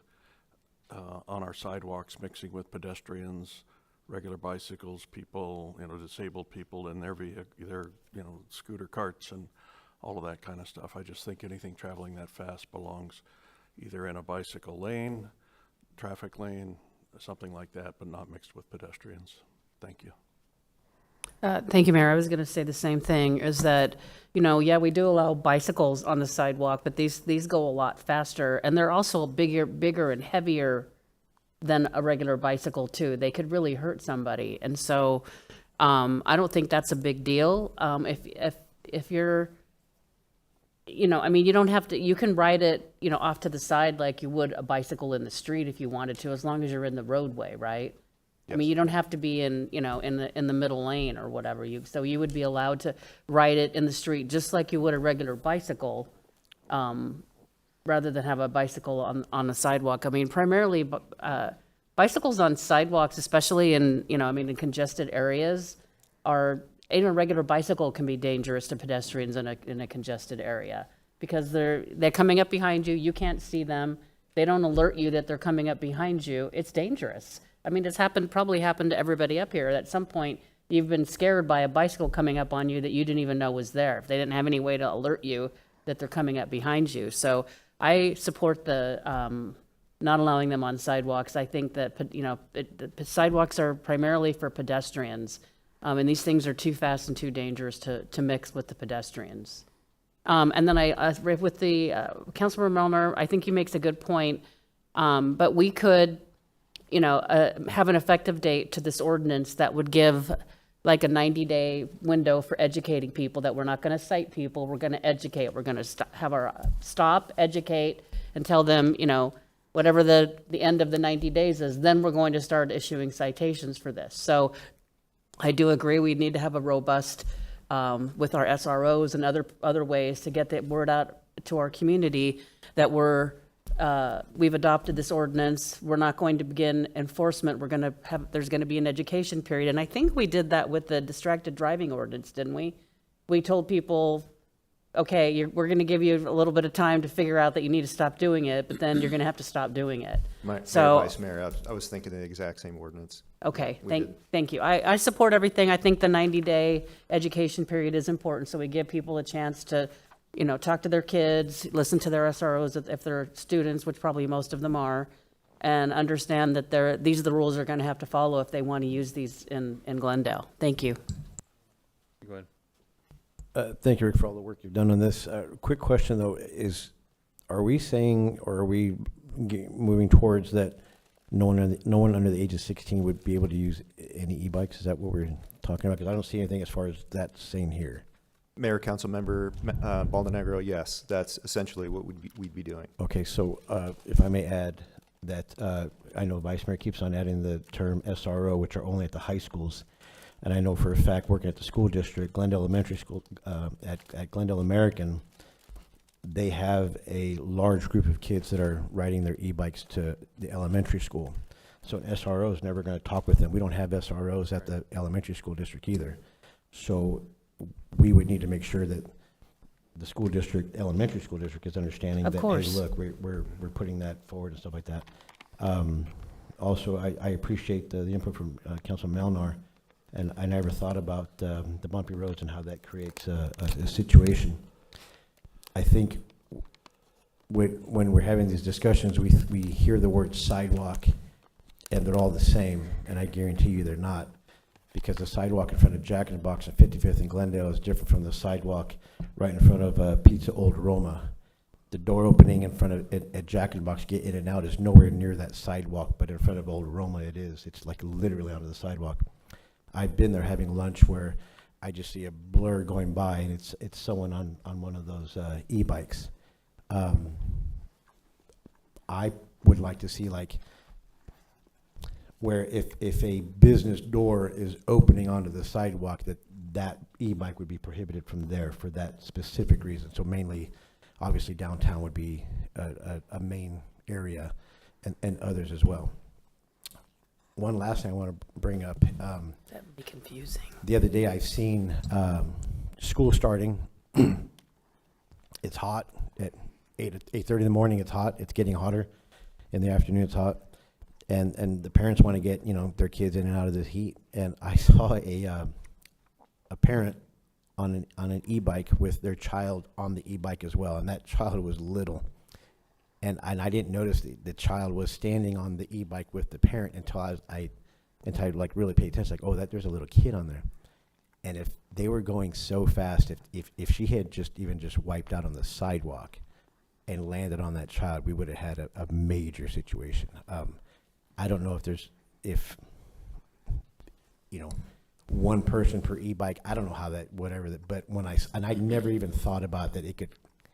on our sidewalks, mixing with pedestrians, regular bicycles, people, disabled people in their scooter carts and all of that kind of stuff. I just think anything traveling that fast belongs either in a bicycle lane, traffic lane, something like that, but not mixed with pedestrians. Thank you. Thank you, Mayor. I was going to say the same thing, is that, yeah, we do allow bicycles on the sidewalk, but these go a lot faster, and they're also bigger and heavier than a regular bicycle too. They could really hurt somebody, and so I don't think that's a big deal. If you're, you don't have to. You can ride it, off to the side like you would a bicycle in the street if you wanted to, as long as you're in the roadway, right? Yes. I mean, you don't have to be in the middle lane or whatever. So you would be allowed to ride it in the street just like you would a regular bicycle, rather than have a bicycle on the sidewalk. I mean, primarily, bicycles on sidewalks, especially in, in congested areas, are even a regular bicycle can be dangerous to pedestrians in a congested area because they're coming up behind you. You can't see them. They don't alert you that they're coming up behind you. It's dangerous. I mean, it's probably happened to everybody up here. At some point, you've been scared by a bicycle coming up on you that you didn't even know was there. If they didn't have any way to alert you that they're coming up behind you. So I support the not allowing them on sidewalks. I think that, the sidewalks are primarily for pedestrians. And these things are too fast and too dangerous to mix with the pedestrians. And then with the Councilmember Melner, I think he makes a good point. But we could, have an effective date to this ordinance that would give like a 90-day window for educating people that we're not going to cite people. We're going to educate. We're going to educate, and tell them, whatever the end of the 90 days is, then we're going to start issuing citations for this. So I do agree we need to have a robust, with our SROs and other ways to get the word out to our community that we've adopted this ordinance. We're not going to begin enforcement. There's going to be an education period. And I think we did that with the distracted driving ordinance, didn't we? We told people, okay, we're going to give you a little bit of time to figure out that you need to stop doing it, but then you're going to have to stop doing it. Vice Mayor, I was thinking the exact same ordinance. Okay, We thank you. I support everything. I think the 90-day education period is important, so we give people a chance to, talk to their kids, listen to their SROs if they're students, which probably most of them are, and understand that these are the rules they're going to have to follow if they want to use these in Glendale. Thank you. Go ahead. Thank you, Rick, for all the work you've done on this. Quick question, though, are we saying, or are we moving towards that no one under the age of 16 would be able to use any e-bikes? Is that what we're talking about? Because I don't see anything as far as that saying here. Mayor, Council Member Baldenegro, yes, that's essentially what we'd be doing. Okay, so if I may add that I know Vice Mayor keeps on adding the term SRO, which are only at the high schools. And I know for a fact, working at the school district, Glendale Elementary School, at Glendale American, they have a large group of kids that are riding their e-bikes to the elementary school. So an SRO is never going to talk with them. We don't have SROs at the elementary school district either. So we would need to make sure that the school district, elementary school district, is understanding that, hey, look, we're putting that forward and stuff like that. Also, I appreciate the input from Councilman Melnar. And I never thought about the bumpy roads and how that creates a situation. I think when we're having these discussions, we hear the word sidewalk, and they're all the same, and I guarantee you they're not, because the sidewalk in front of Jack in the Box on 55th and Glendale is different from the sidewalk right in front of Pizza Old Roma. The door opening in front of at Jack in the Box, get in and out, is nowhere near that sidewalk, but in front of Old Roma it is. It's like literally onto the sidewalk. I've been there having lunch where I just see a blur going by, and it's someone on one of those e-bikes. I would like to see, like, where if a business door is opening onto the sidewalk, that e-bike would be prohibited from there for that specific reason. So mainly, obviously, downtown would be a main area, and others as well. One last thing I want to bring up. That would be confusing. The other day I've seen school starting. It's hot at 8:30 in the morning. It's hot. It's getting hotter. In the afternoon, it's hot. And the parents want to get their kids in and out of this heat. And I saw a parent on an e-bike with their child on the e-bike as well, and that child was little. And I didn't notice the child was standing on the e-bike with the parent until I like really paid attention. Like, oh, there's a little kid on there. And if they were going so fast, if she had just wiped out on the sidewalk and landed on that child, we would have had a major situation. I don't know if one person per e-bike. I don't know how that, but I never even thought about that it could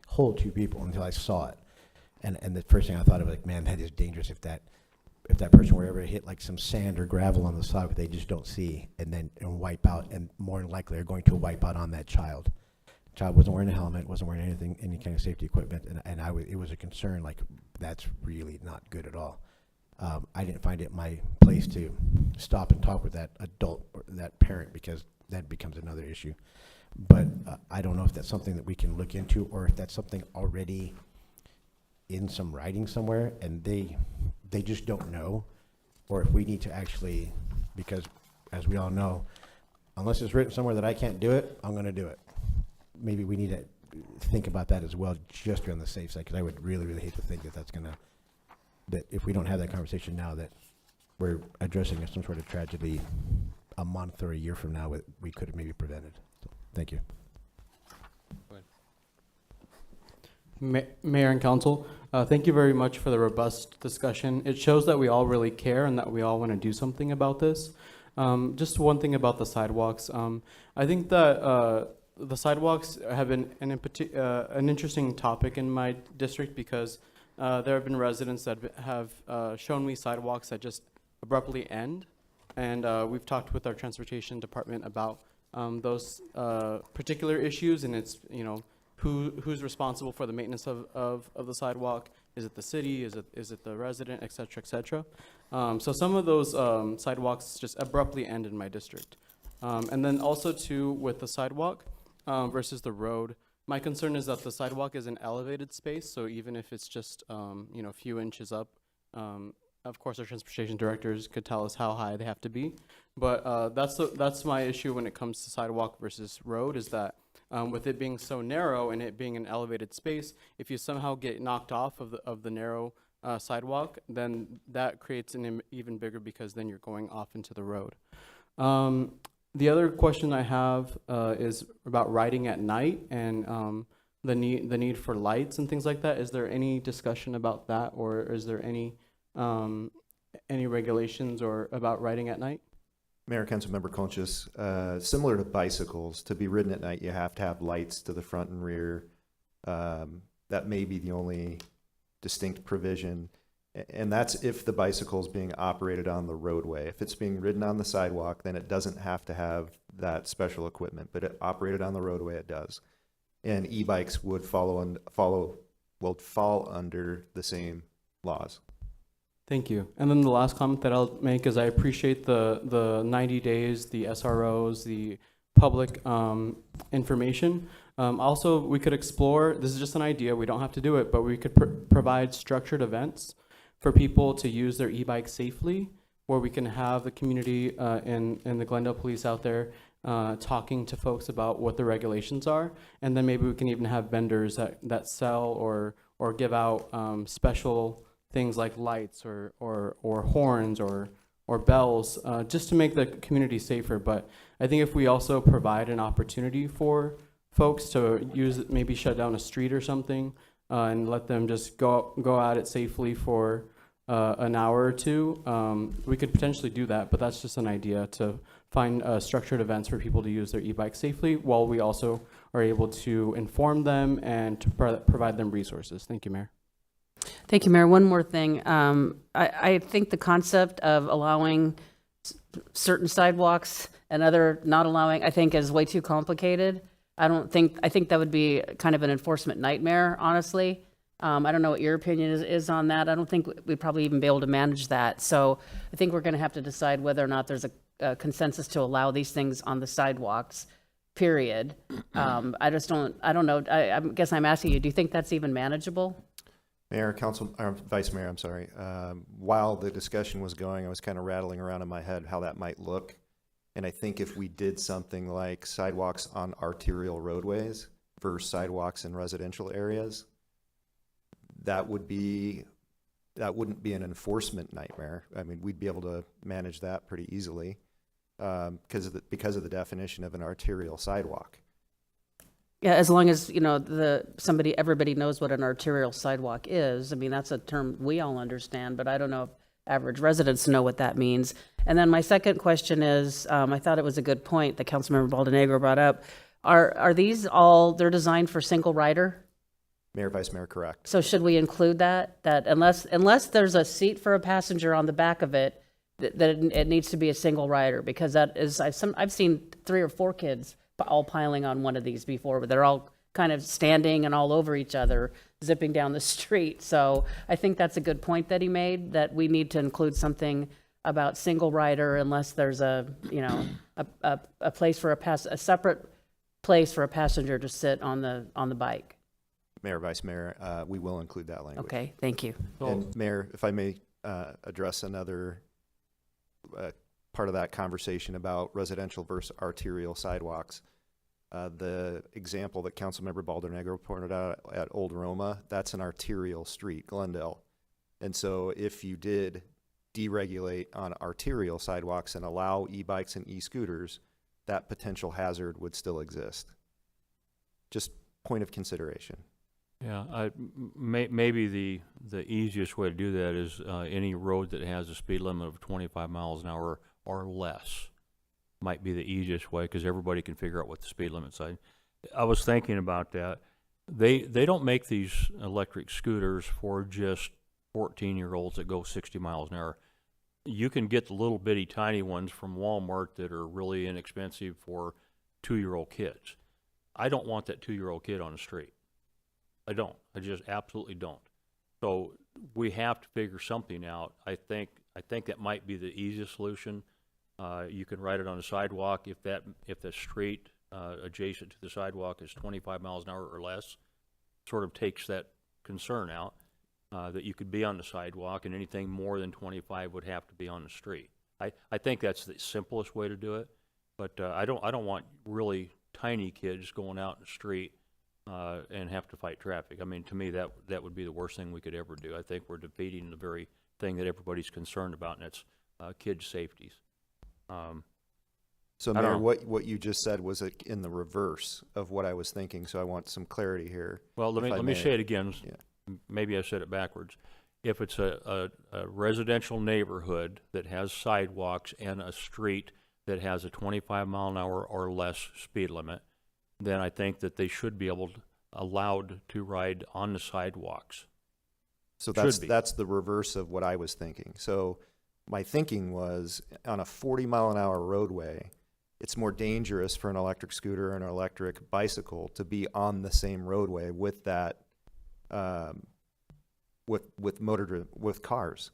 hold two people until I saw it. And the first thing I thought of, like, man, that is dangerous if that person were ever to hit like some sand or gravel on the side that they just don't see and wipe out, and more than likely are going to wipe out on that child. The child wasn't wearing a helmet, wasn't wearing any kind of safety equipment, and it was a concern, like, that's really not good at all. I didn't find it my place to stop and talk with that adult or that parent, because that becomes another issue. But I don't know if that's something that we can look into, or if that's something already in some writing somewhere, and they just don't know, or if we need to actually, because as we all know, unless it's written somewhere that I can't do it, I'm going to do it. Maybe we need to think about that as well, just to be on the safe side, because I would really, really hate to think that that if we don't have that conversation now, that we're addressing some sort of tragedy a month or a year from now, we could have maybe prevented. So, thank you. Mayor and Council, thank you very much for the robust discussion. It shows that we all really care and that we all want to do something about this. Just one thing about the sidewalks. I think that the sidewalks have been an interesting topic in my district, because there have been residents that have shown me sidewalks that just abruptly end. And we've talked with our transportation department about those particular issues, and it's, who's responsible for the maintenance of the sidewalk? Is it the city? Is it the resident, et cetera, et cetera? So some of those sidewalks just abruptly end in my district. And then also too, with the sidewalk versus the road, my concern is that the sidewalk is an elevated space, so even if it's just a few inches up, of course our transportation directors could tell us how high they have to be. But that's my issue when it comes to sidewalk versus road, is that with it being so narrow and it being an elevated space, if you somehow get knocked off of the narrow sidewalk, then that creates an even bigger, because then you're going off into the road. The other question I have is about riding at night and the need for lights and things like that. Is there any discussion about that, or is there any regulations or about riding at night? Mayor, Councilmember Conchas, similar to bicycles, to be ridden at night, you have to have lights to the front and rear. That may be the only distinct provision. And that's if the bicycle is being operated on the roadway. If it's being ridden on the sidewalk, then it doesn't have to have that special equipment, but it operated on the roadway, it does. And e-bikes would fall under the same laws. Thank you. And then the last comment that I'll make is I appreciate the 90 days, the SROs, the public information. Also, we could explore, this is just an idea, we don't have to do it, but we could provide structured events for people to use their e-bike safely, where we can have the community and the Glendale Police out there talking to folks about what the regulations are. And then maybe we can even have vendors that sell or give out special things like lights or horns or bells, just to make the community safer. But I think if we also provide an opportunity for folks to use it, maybe shut down a street or something, and let them just go at it safely for an hour or two, we could potentially do that. But that's just an idea, to find structured events for people to use their e-bike safely, while we also are able to inform them and to provide them resources. Thank you, Mayor. Thank you, Mayor. One more thing. I think the concept of allowing certain sidewalks and other not allowing, I think, is way too complicated. I think that would be kind of an enforcement nightmare, honestly. I don't know what your opinion is on that. I don't think we'd probably even be able to manage that. So I think we're going to have to decide whether or not there's a consensus to allow these things on the sidewalks, period. I don't know. I guess I'm asking you, do you think that's even manageable? Mayor, Vice Mayor, I'm sorry. While the discussion was going, I was kind of rattling around in my head how that might look. And I think if we did something like sidewalks on arterial roadways versus sidewalks in residential areas, that wouldn't be an enforcement nightmare. I mean, we'd be able to manage that pretty easily because of the definition of an arterial sidewalk. Yeah, as long as, everybody knows what an arterial sidewalk is. I mean, that's a term we all understand, but I don't know if average residents know what that means. And then my second question is, I thought it was a good point that Councilmember Baldenegro brought up. Are these all, they're designed for single rider? Mayor, Vice Mayor, correct. So should we include that unless there's a seat for a passenger on the back of it, that it needs to be a single rider? Because that is, I've seen 3 or 4 kids all piling on one of these before, but they're all kind of standing and all over each other, zipping down the street. So I think that's a good point that he made, that we need to include something about single rider unless there's a, you know, a place for a separate place for a passenger to sit on the bike. Mayor, Vice Mayor, we will include that language. Okay, thank you. And Mayor, if I may address another part of that conversation about residential versus arterial sidewalks. The example that Councilmember Baldernegro pointed out at Old Roma, that's an arterial street, Glendale. And so if you did deregulate on arterial sidewalks and allow e-bikes and e-scooters, that potential hazard would still exist. Just point of consideration. Yeah, maybe the easiest way to do that is any road that has a speed limit of 25 miles an hour or less might be the easiest way, because everybody can figure out what the speed limit's. I was thinking about that. They don't make these electric scooters for just 14-year-olds that go 60 miles an hour. You can get the little bitty tiny ones from Walmart that are really inexpensive for 2-year-old kids. I don't want that 2-year-old kid on the street. I don't. I just absolutely don't. So we have to figure something out. I think that might be the easiest solution. You can ride it on a sidewalk if the street adjacent to the sidewalk is 25 miles an hour or less. Sort of takes that concern out that you could be on the sidewalk, and anything more than 25 would have to be on the street. I think that's the simplest way to do it. But I don't want really tiny kids going out in the street and have to fight traffic. I mean, to me, that would be the worst thing we could ever do. I think we're defeating the very thing that everybody's concerned about, and that's kids' safeties. So Mayor, what you just said was in the reverse of what I was thinking, so I want some clarity here. Well, let me say it again. Yeah. Maybe I said it backwards. If it's a residential neighborhood that has sidewalks and a street that has a 25 mile an hour or less speed limit, then I think that they should be allowed to ride on the sidewalks. So that's the reverse of what I was thinking. So my thinking was, on a 40-mile-an-hour roadway, it's more dangerous for an electric scooter and an electric bicycle to be on the same roadway with that, with cars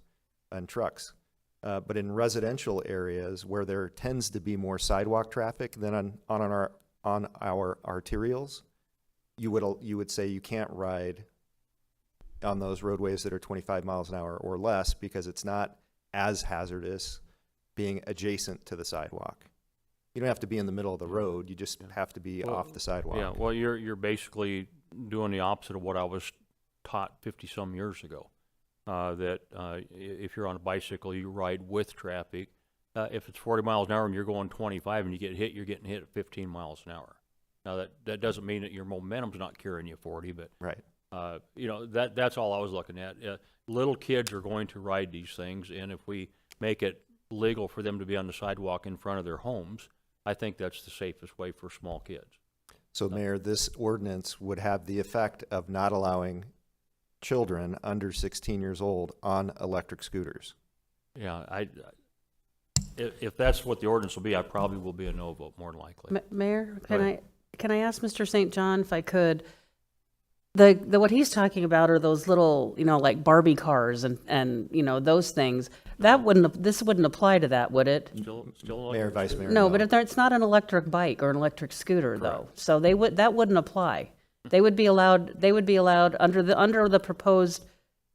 and trucks. But in residential areas where there tends to be more sidewalk traffic than on our arterials, you would say you can't ride on those roadways that are 25 miles an hour or less, because it's not as hazardous being adjacent to the sidewalk. You don't have to be in the middle of the road. You just have to be off the sidewalk. Yeah, well, you're basically doing the opposite of what I was taught 50-some years ago. That if you're on a bicycle, you ride with traffic. If it's 40 miles an hour and you're going 25 and you get hit, you're getting hit at 15 miles an hour. Now, that doesn't mean that your momentum's not carrying you 40, but right. That's all I was looking at. Little kids are going to ride these things, and if we make it legal for them to be on the sidewalk in front of their homes, I think that's the safest way for small kids. So, Mayor, this ordinance would have the effect of not allowing children under 16 years old on electric scooters. Yeah, if that's what the ordinance will be, I probably will be a no vote, more than likely. Mayor, can I ask Mr. St. John if I could? The what he's talking about are those little, like Barbie cars and those things. This wouldn't apply to that, would it? Still Mayor, Vice Mayor. No, but it's not an electric bike or an electric scooter though. So that wouldn't apply. They would be allowed under the proposed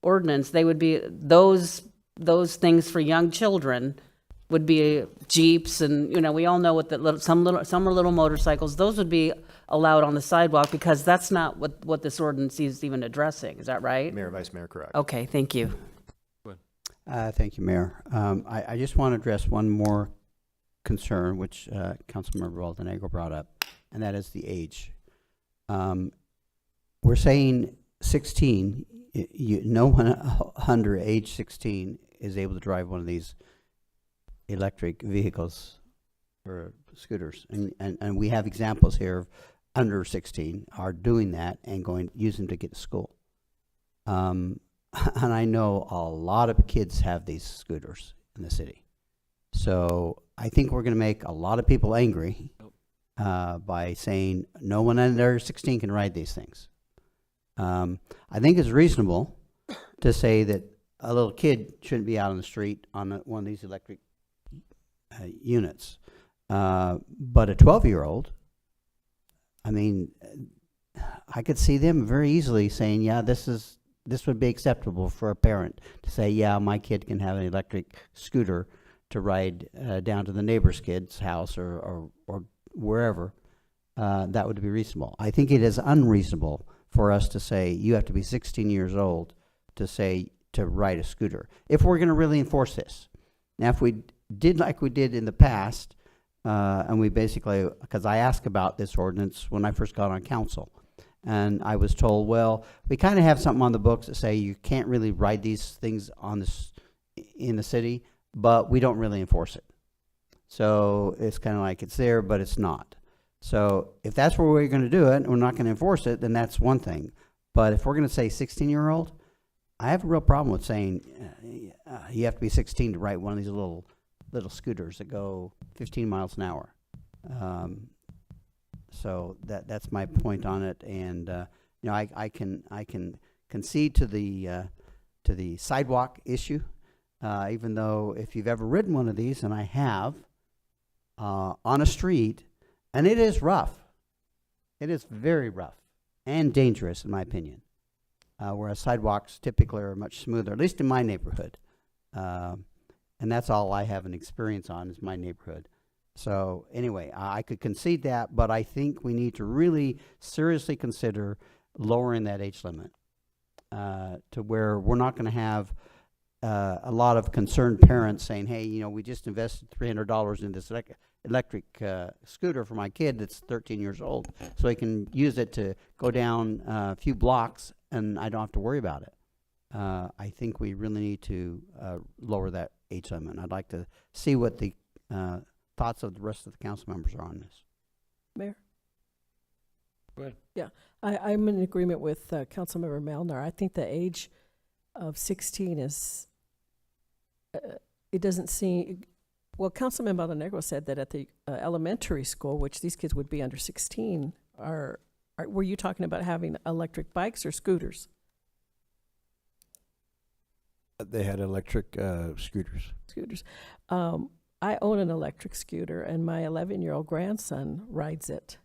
ordinance. They would be those things for young children would be Jeeps, and we all know what some are little motorcycles. Those would be allowed on the sidewalk, because that's not what this ordinance is even addressing. Is that right? Mayor, Vice Mayor, correct. Okay, thank you. Thank you, Mayor. I just want to address one more concern, which Councilmember Baldernegro brought up, and that is the age. We're saying 16. No one under age 16 is able to drive one of these electric vehicles or scooters, and we have examples here of under 16 are doing that and using them to get to school. And I know a lot of kids have these scooters in the city. So I think we're going to make a lot of people angry by saying no one under 16 can ride these things. I think it's reasonable to say that a little kid shouldn't be out on the street on one of these electric units. But a 12-year-old, I mean, I could see them very easily saying, yeah, this would be acceptable for a parent to say, yeah, my kid can have an electric scooter to ride down to the neighbor's kid's house or wherever. That would be reasonable. I think it is unreasonable for us to say you have to be 16 years old to ride a scooter, if we're going to really enforce this. Now, if we did like we did in the past, and we basically, because I asked about this ordinance when I first got on council, and I was told, well, we kind of have something on the books that say you can't really ride these things in the city, but we don't really enforce it. So it's kind of like it's there, but it's not. So if that's where we're going to do it, and we're not going to enforce it, then that's one thing. But if we're going to say 16-year-old, I have a real problem with saying you have to be 16 to ride one of these little scooters that go 15 miles an hour. So that's my point on it. And you know, I can concede to the sidewalk issue, even though if you've ever ridden one of these, and I have, on a street, and it is rough. It is very rough and dangerous, in my opinion. Whereas sidewalks typically are much smoother, at least in my neighborhood. And that's all I have an experience on is my neighborhood. So anyway, I could concede that, but I think we need to really seriously consider lowering that age limit to where we're not going to have a lot of concerned parents saying, hey, you know, we just invested $300 in this electric scooter for my kid that's 13 years old, so he can use it to go down a few blocks and I don't have to worry about it. I think we really need to lower that age limit. I'd like to see what the thoughts of the rest of the council members are on this. Mayor? Go ahead. Yeah, I'm in agreement with Councilmember Melnar. I think the age of 16 is, it doesn't seem, well, Councilman Montenegro said that at the elementary school, which these kids would be under 16, were you talking about having electric bikes or scooters? They had electric scooters. Scooters. I own an electric scooter, and my 11-year-old grandson rides it.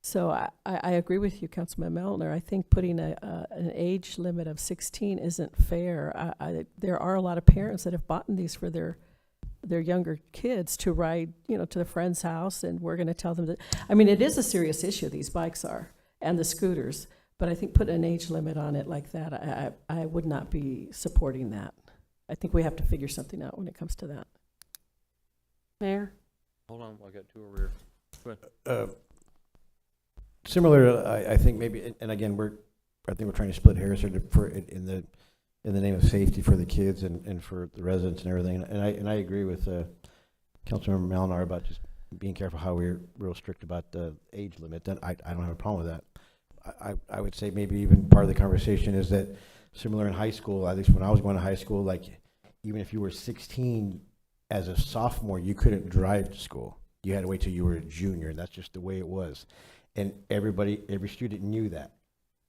So I agree with you, Councilman Melnar. I think putting an age limit of 16 isn't fair. There are a lot of parents that have bought these for their younger kids to ride, you know, to the friend's house, and we're going to tell them that. I mean, it is a serious issue, these bikes are, and the scooters. But I think putting an age limit on it like that, I would not be supporting that. I think we have to figure something out when it comes to that. Mayor? Hold on, I got two over here. Go ahead. Similar, I think maybe, and again, I think we're trying to split hairs here in the name of safety for the kids and for the residents and everything. And I agree with Councilmember Malinar about just being careful how we're real strict about the age limit. Then I don't have a problem with that. I would say maybe even part of the conversation is that similar in high school, at least when I was going to high school, like even if you were 16 as a sophomore, you couldn't drive to school. You had to wait till you were a junior. That's just the way it was. And every student knew that.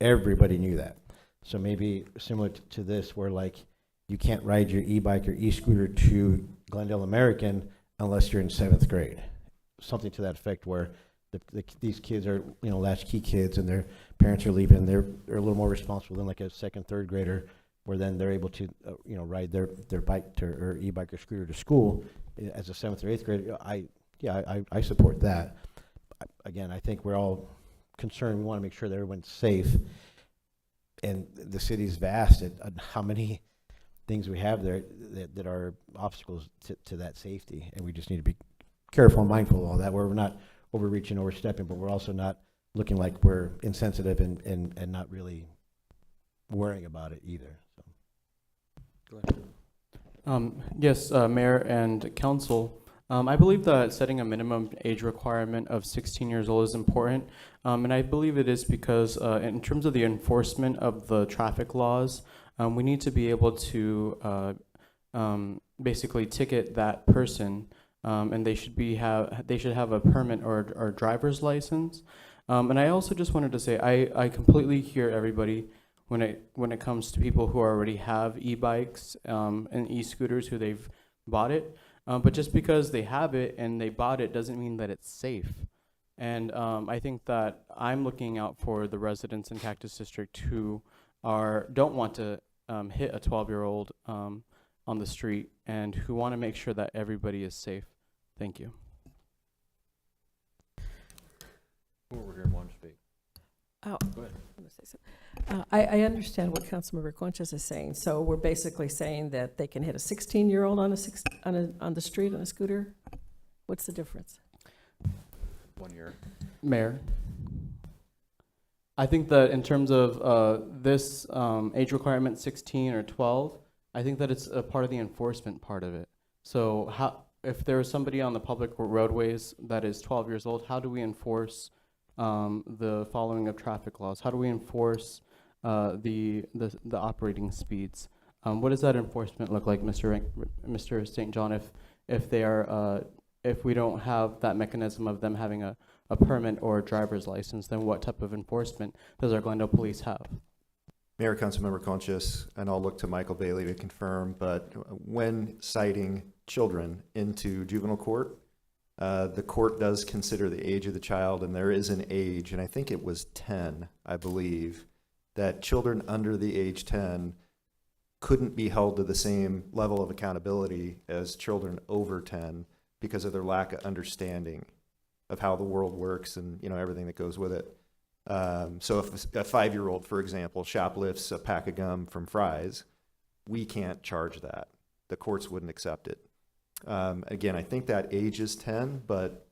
Everybody knew that. So maybe similar to this, where like you can't ride your e-bike or e-scooter to Glendale American unless you're in 7th grade. Something to that effect, where these kids are, you know, latchkey kids, and their parents are leaving, and they're a little more responsible than like a 2nd, 3rd grader, where then they're able to, you know, ride their bike or e-bike or scooter to school as a 7th or 8th grader. I support that. Again, I think we're all concerned. We want to make sure that everyone's safe, and the city's vast at how many things we have there that are obstacles to that safety, and we just need to be careful and mindful of all that, where we're not overreaching, overstepping, but we're also not looking like we're insensitive and not really worrying about it either. So. Go ahead. Yes, Mayor and Council. I believe that setting a minimum age requirement of 16 years old is important, and I believe it is because in terms of the enforcement of the traffic laws, we need to be able to basically ticket that person, and they should have a permit or driver's license. And I also just wanted to say I completely hear everybody when it comes to people who already have e-bikes and e-scooters who they've bought it. But just because they have it and they bought it doesn't mean that it's safe. And I think that I'm looking out for the residents in Cactus District who don't want to hit a 12-year-old on the street and who want to make sure that everybody is safe. Thank you. Who over here wants to speak? Oh, Go ahead. I'm gonna say something. I understand what Councilmember Conchas is saying. So we're basically saying that they can hit a 16-year-old on the street on a scooter? What's the difference? 1 year. Mayor, I think that in terms of this age requirement, 16 or 12, I think that it's a part of the enforcement part of it. So if there is somebody on the public roadways that is 12 years old, how do we enforce the following of traffic laws? How do we enforce the operating speeds? What does that enforcement look like, Mr. St. John, if they are if we don't have that mechanism of them having a permit or a driver's license, then what type of enforcement does our Glendale police have? Mayor, Councilmember Conchas, and I'll look to Michael Bailey to confirm, but when citing children into juvenile court, the court does consider the age of the child, and there is an age, and I think it was 10, I believe, that children under the age 10 couldn't be held to the same level of accountability as children over 10 because of their lack of understanding of how the world works and, you know, everything that goes with it. So if a 5-year-old, for example, shoplifts a pack of gum from Fry's, we can't charge that. The courts wouldn't accept it. Again, I think that age is 10, but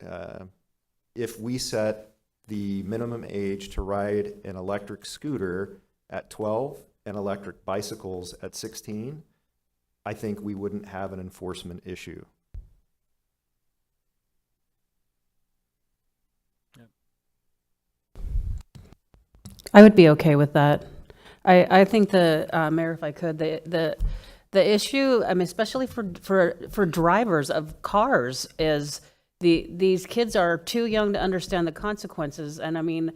if we set the minimum age to ride an electric scooter at 12 and electric bicycles at 16, I think we wouldn't have an enforcement issue. I would be okay with that. I think Mayor, if I could, the issue, I mean, especially for drivers of cars, is these kids are too young to understand the consequences. And I mean,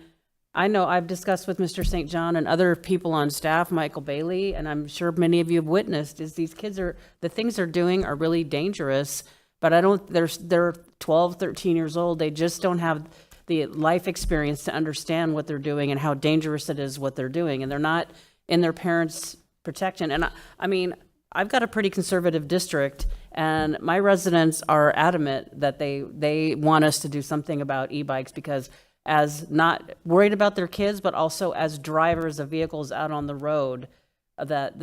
I know I've discussed with Mr. St. John and other people on staff, Michael Bailey, and I'm sure many of you have witnessed, is these kids the things they're doing are really dangerous, but they're 12, 13 years old. They just don't have the life experience to understand what they're doing and how dangerous it is what they're doing. And they're not in their parents' protection. And I mean, I've got a pretty conservative district, and my residents are adamant that they want us to do something about e-bikes, because as not worried about their kids, but also as drivers of vehicles out on the road, that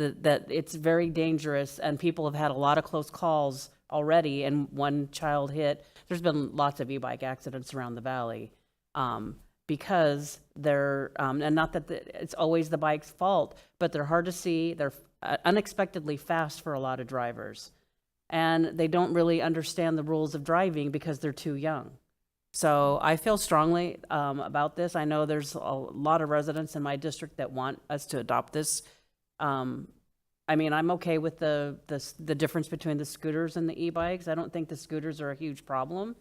it's very dangerous, and people have had a lot of close calls already, and one child hit. There's been lots of e-bike accidents around the valley because they're, and not that it's always the bike's fault, but they're hard to see. They're unexpectedly fast for a lot of drivers, and they don't really understand the rules of driving because they're too young. So I feel strongly about this. I know there's a lot of residents in my district that want us to adopt this. I mean, I'm okay with the difference between the scooters and the e-bikes. I don't think the scooters are a huge problem.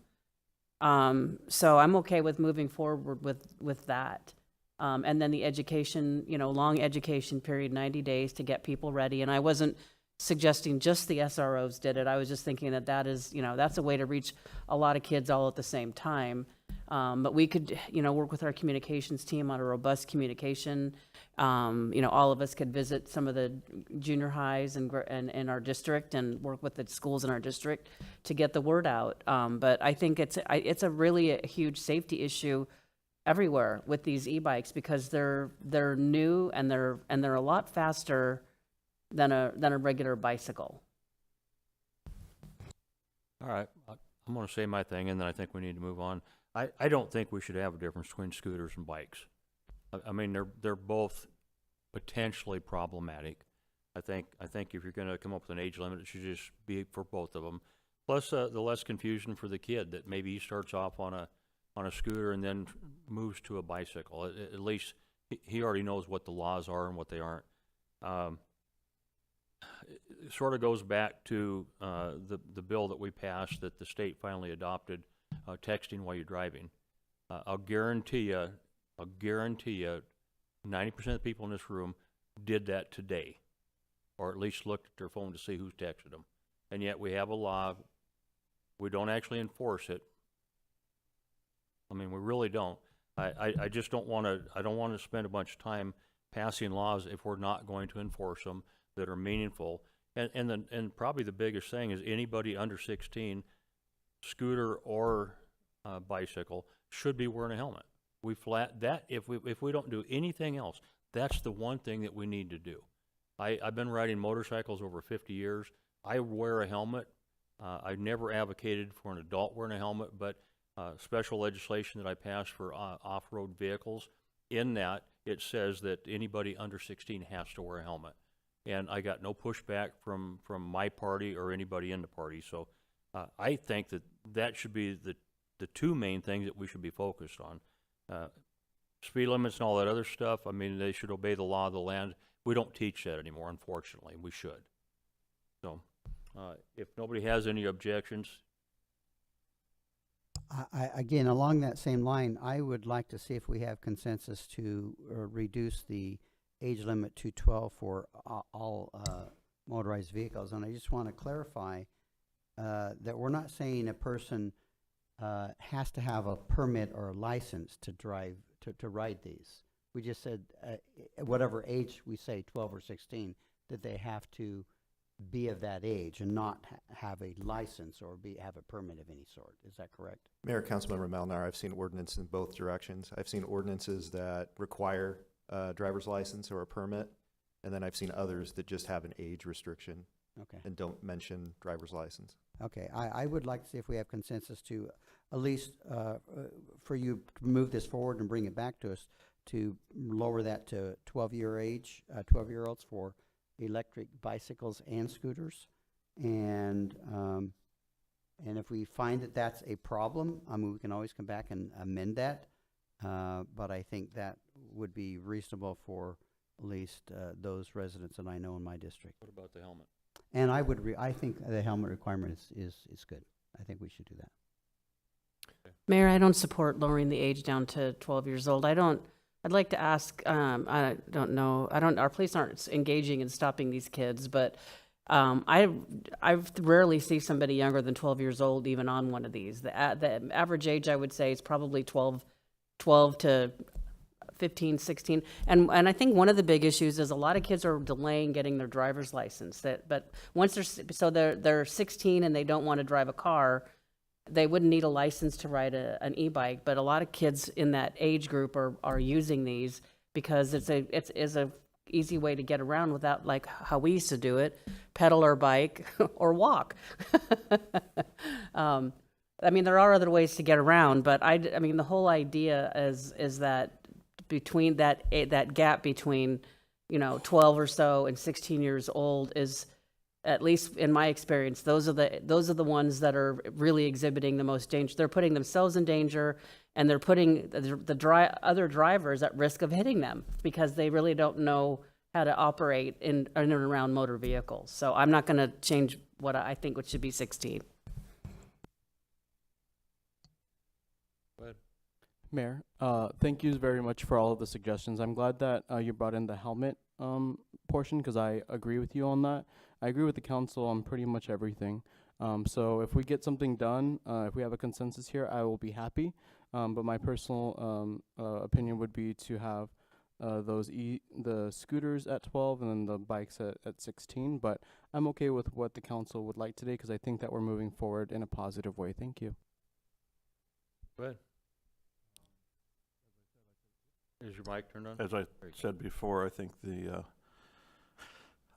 So I'm okay with moving forward with that. And then the education, long education period, 90 days to get people ready. And I wasn't suggesting just the SROs did it. I was just thinking that is, that's a way to reach a lot of kids all at the same time. But we could, work with our communications team on a robust communication. All of us could visit some of the junior highs in our district and work with the schools in our district to get the word out. But I think it's a really a huge safety issue everywhere with these e-bikes, because they're new and they're a lot faster than a regular bicycle. All right, I'm going to say my thing, and then I think we need to move on. I don't think we should have a difference between scooters and bikes. I mean, they're both potentially problematic. I think if you're going to come up with an age limit, it should just be for both of them. Plus, the less confusion for the kid, that maybe he starts off on a scooter and then moves to a bicycle. At least he already knows what the laws are and what they aren't. It sort of goes back to the bill that we passed that the state finally adopted, texting while you're driving. I'll guarantee you, 90% of the people in this room did that today, or at least looked at their phone to see who's texted them. And yet we have a law, we don't actually enforce it. I mean, we really don't. I just don't want to, I don't want to spend a bunch of time passing laws if we're not going to enforce them that are meaningful. And probably the biggest thing is anybody under 16, scooter or bicycle, should be wearing a helmet. If we don't do anything else, that's the one thing that we need to do. I've been riding motorcycles over 50 years. I wear a helmet. I never advocated for an adult wearing a helmet, but special legislation that I passed for off-road vehicles, in that it says that anybody under 16 has to wear a helmet. And I got no pushback from my party or anybody in the party. So I think that should be the two main things that we should be focused on. Speed limits and all that other stuff, I mean, they should obey the law of the land. We don't teach that anymore, unfortunately. We should. So if nobody has any objections, Again, along that same line, I would like to see if we have consensus to reduce the age limit to 12 for all motorized vehicles. And I just want to clarify that we're not saying a person has to have a permit or a license to drive, to ride these. We just said whatever age we say, 12 or 16, that they have to be of that age and not have a license or have a permit of any sort. Is that correct? Mayor, Councilmember Malnar, I've seen ordinances in both directions. I've seen ordinances that require a driver's license or a permit, and then I've seen others that just have an age restriction and don't mention driver's license. Okay, I would like to see if we have consensus to at least for you to move this forward and bring it back to us to lower that to 12-year-olds for electric bicycles and scooters. And if we find that that's a problem, I mean, we can always come back and amend that. But I think that would be reasonable for at least those residents that I know in my district. what about the helmet? And I think the helmet requirement is good. I think we should do that. Mayor, I don't support lowering the age down to 12 years old. I'd like to ask, I don't know, our police aren't engaging in stopping these kids, but I rarely see somebody younger than 12 years old even on one of these. The average age, I would say, is probably 12 to 15, 16. And I think one of the big issues is a lot of kids are delaying getting their driver's license. But once they're 16 and they don't want to drive a car, they wouldn't need a license to ride an e-bike. But a lot of kids in that age group are using these because it's a easy way to get around without, like how we used to do it, pedal or bike or walk. I mean, there are other ways to get around, but I mean, the whole idea is that between that gap between 12 or so and 16 years old is, at least in my experience, those are the ones that are really exhibiting the most danger. They're putting themselves in danger, and they're putting other drivers at risk of hitting them because they really don't know how to operate in and around motor vehicles. So I'm not going to change what I think it should be 16. Go ahead. Mayor, thank you very much for all of the suggestions. I'm glad that you brought in the helmet portion because I agree with you on that. I agree with the council on pretty much everything. So if we get something done, if we have a consensus here, I will be happy. But my personal opinion would be to have the scooters at 12 and then the bikes at 16. But I'm okay with what the council would like today because I think that we're moving forward in a positive way. Thank you. Go ahead. Is your mic turned on? As I said before, I think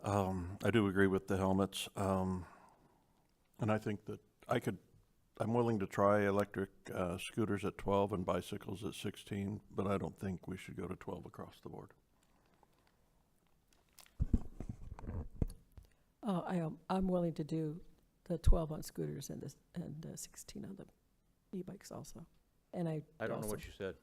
I do agree with the helmets. And I think that I'm willing to try electric scooters at 12 and bicycles at 16, but I don't think we should go to 12 across the board. I'm willing to do the 12 on scooters and 16 on the e-bikes also. And I don't know what you said.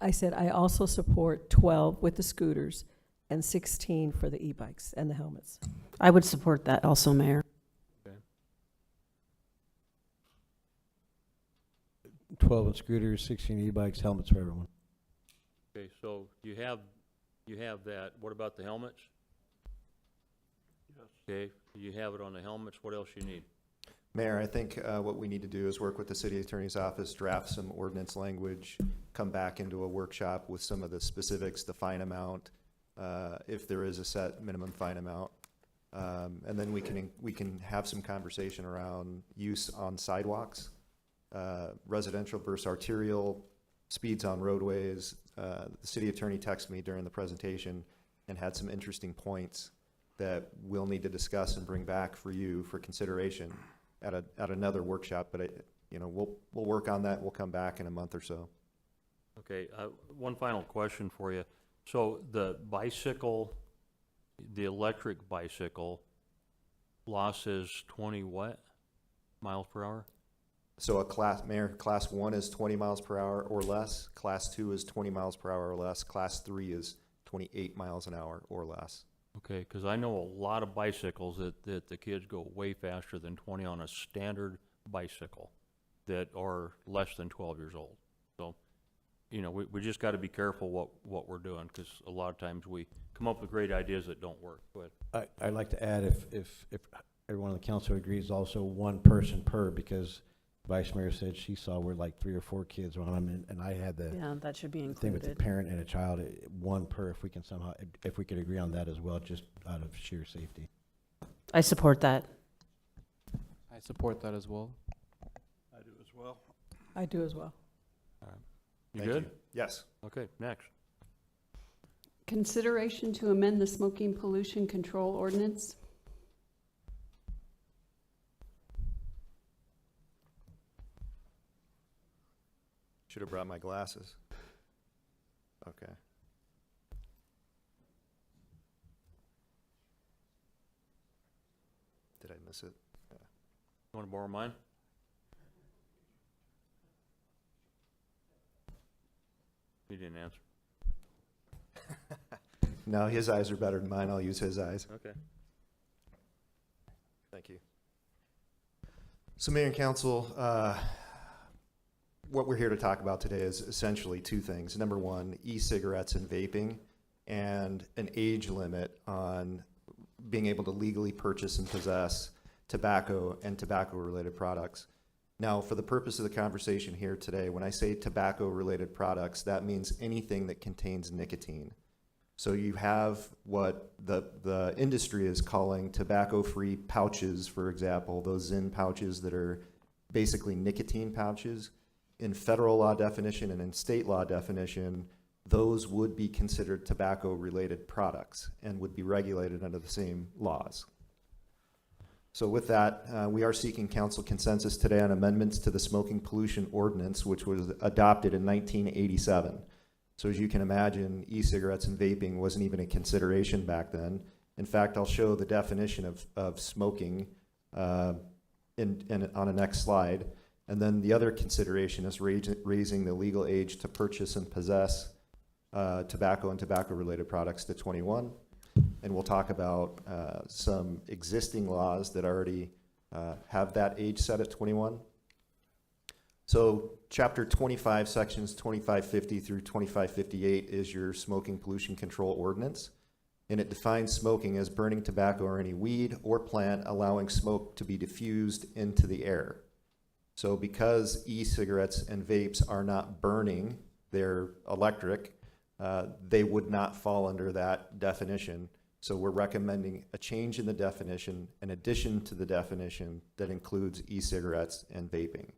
I said I also support 12 with the scooters and 16 for the e-bikes and the helmets. I would support that also, Mayor. 12 on scooters, 16 e-bikes, helmets for everyone. Okay, so you have You have that. What about the helmets? Yes. Okay, you have it on the helmets. What else you need? Mayor, I think what we need to do is work with the city attorney's office, draft some ordinance language, come back into a workshop with some of the specifics, the fine amount, if there is a set minimum fine amount. And then we can have some conversation around use on sidewalks, residential versus arterial, speeds on roadways. The city attorney texted me during the presentation and had some interesting points that we'll need to discuss and bring back for you for consideration at another workshop. But we'll work on that. We'll come back in a month or so. Okay, one final question for you. So the bicycle, the electric bicycle, law says 20 what? Miles per hour? So class 1 is 20 miles per hour or less. Class 2 is 20 miles per hour or less. Class 3 is 28 miles an hour or less. Okay, because I know a lot of bicycles that the kids go way faster than 20 on a standard bicycle that are less than 12 years old. So, we just got to be careful what we're doing, because a lot of times we come up with great ideas that don't work. Go ahead. I'd like to add, if everyone on the council agrees, also one person per, because Vice Mayor said she saw where like 3 or 4 kids were on them, and I had the Yeah, that should be thing with the included. parent and a child, one per, if we can somehow, if we could agree on that as well, just out of sheer safety. I support that. I support that as well. I do as well. I do as well. You Thank good? Yes. Okay, next. Consideration to amend the smoking pollution control ordinance. Should have brought my glasses. Okay. Did I miss it? You want to borrow mine? He didn't answer. No, his eyes are better than mine. I'll use his eyes. Okay. Thank you. So, Mayor and Council, what we're here to talk about today is essentially 2 things. Number 1, e-cigarettes and vaping, and an age limit on being able to legally purchase and possess tobacco and tobacco-related products. Now, for the purpose of the conversation here today, when I say tobacco-related products, that means anything that contains nicotine. So you have what the industry is calling tobacco-free pouches, for example, those Zyn pouches that are basically nicotine pouches. In federal law definition and in state law definition, those would be considered tobacco-related products and would be regulated under the same laws. So with that, we are seeking council consensus today on amendments to the smoking pollution ordinance, which was adopted in 1987. So as you can imagine, e-cigarettes and vaping wasn't even a consideration back then. In fact, I'll show the definition of smoking on a next slide. And then the other consideration is raising the legal age to purchase and possess tobacco and tobacco-related products to 21. And we'll talk about some existing laws that already have that age set at 21. So Chapter 25, Sections 2550 through 2558 is your smoking pollution control ordinance. And it defines smoking as burning tobacco or any weed or plant allowing smoke to be diffused into the air. So because e-cigarettes and vapes are not burning, they're electric, they would not fall under that definition. So we're recommending a change in the definition, in addition to the definition that includes e-cigarettes and vaping.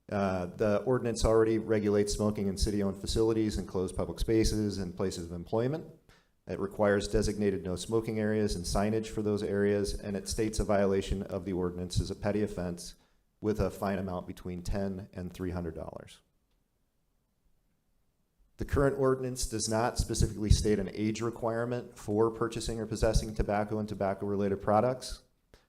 The ordinance already regulates smoking in city-owned facilities, enclosed public spaces, and places of employment. It requires designated no smoking areas and signage for those areas, and it states a violation of the ordinance is a petty offense with a fine amount between $10 and $300. The current ordinance does not specifically state an age requirement for purchasing or possessing tobacco and tobacco-related products.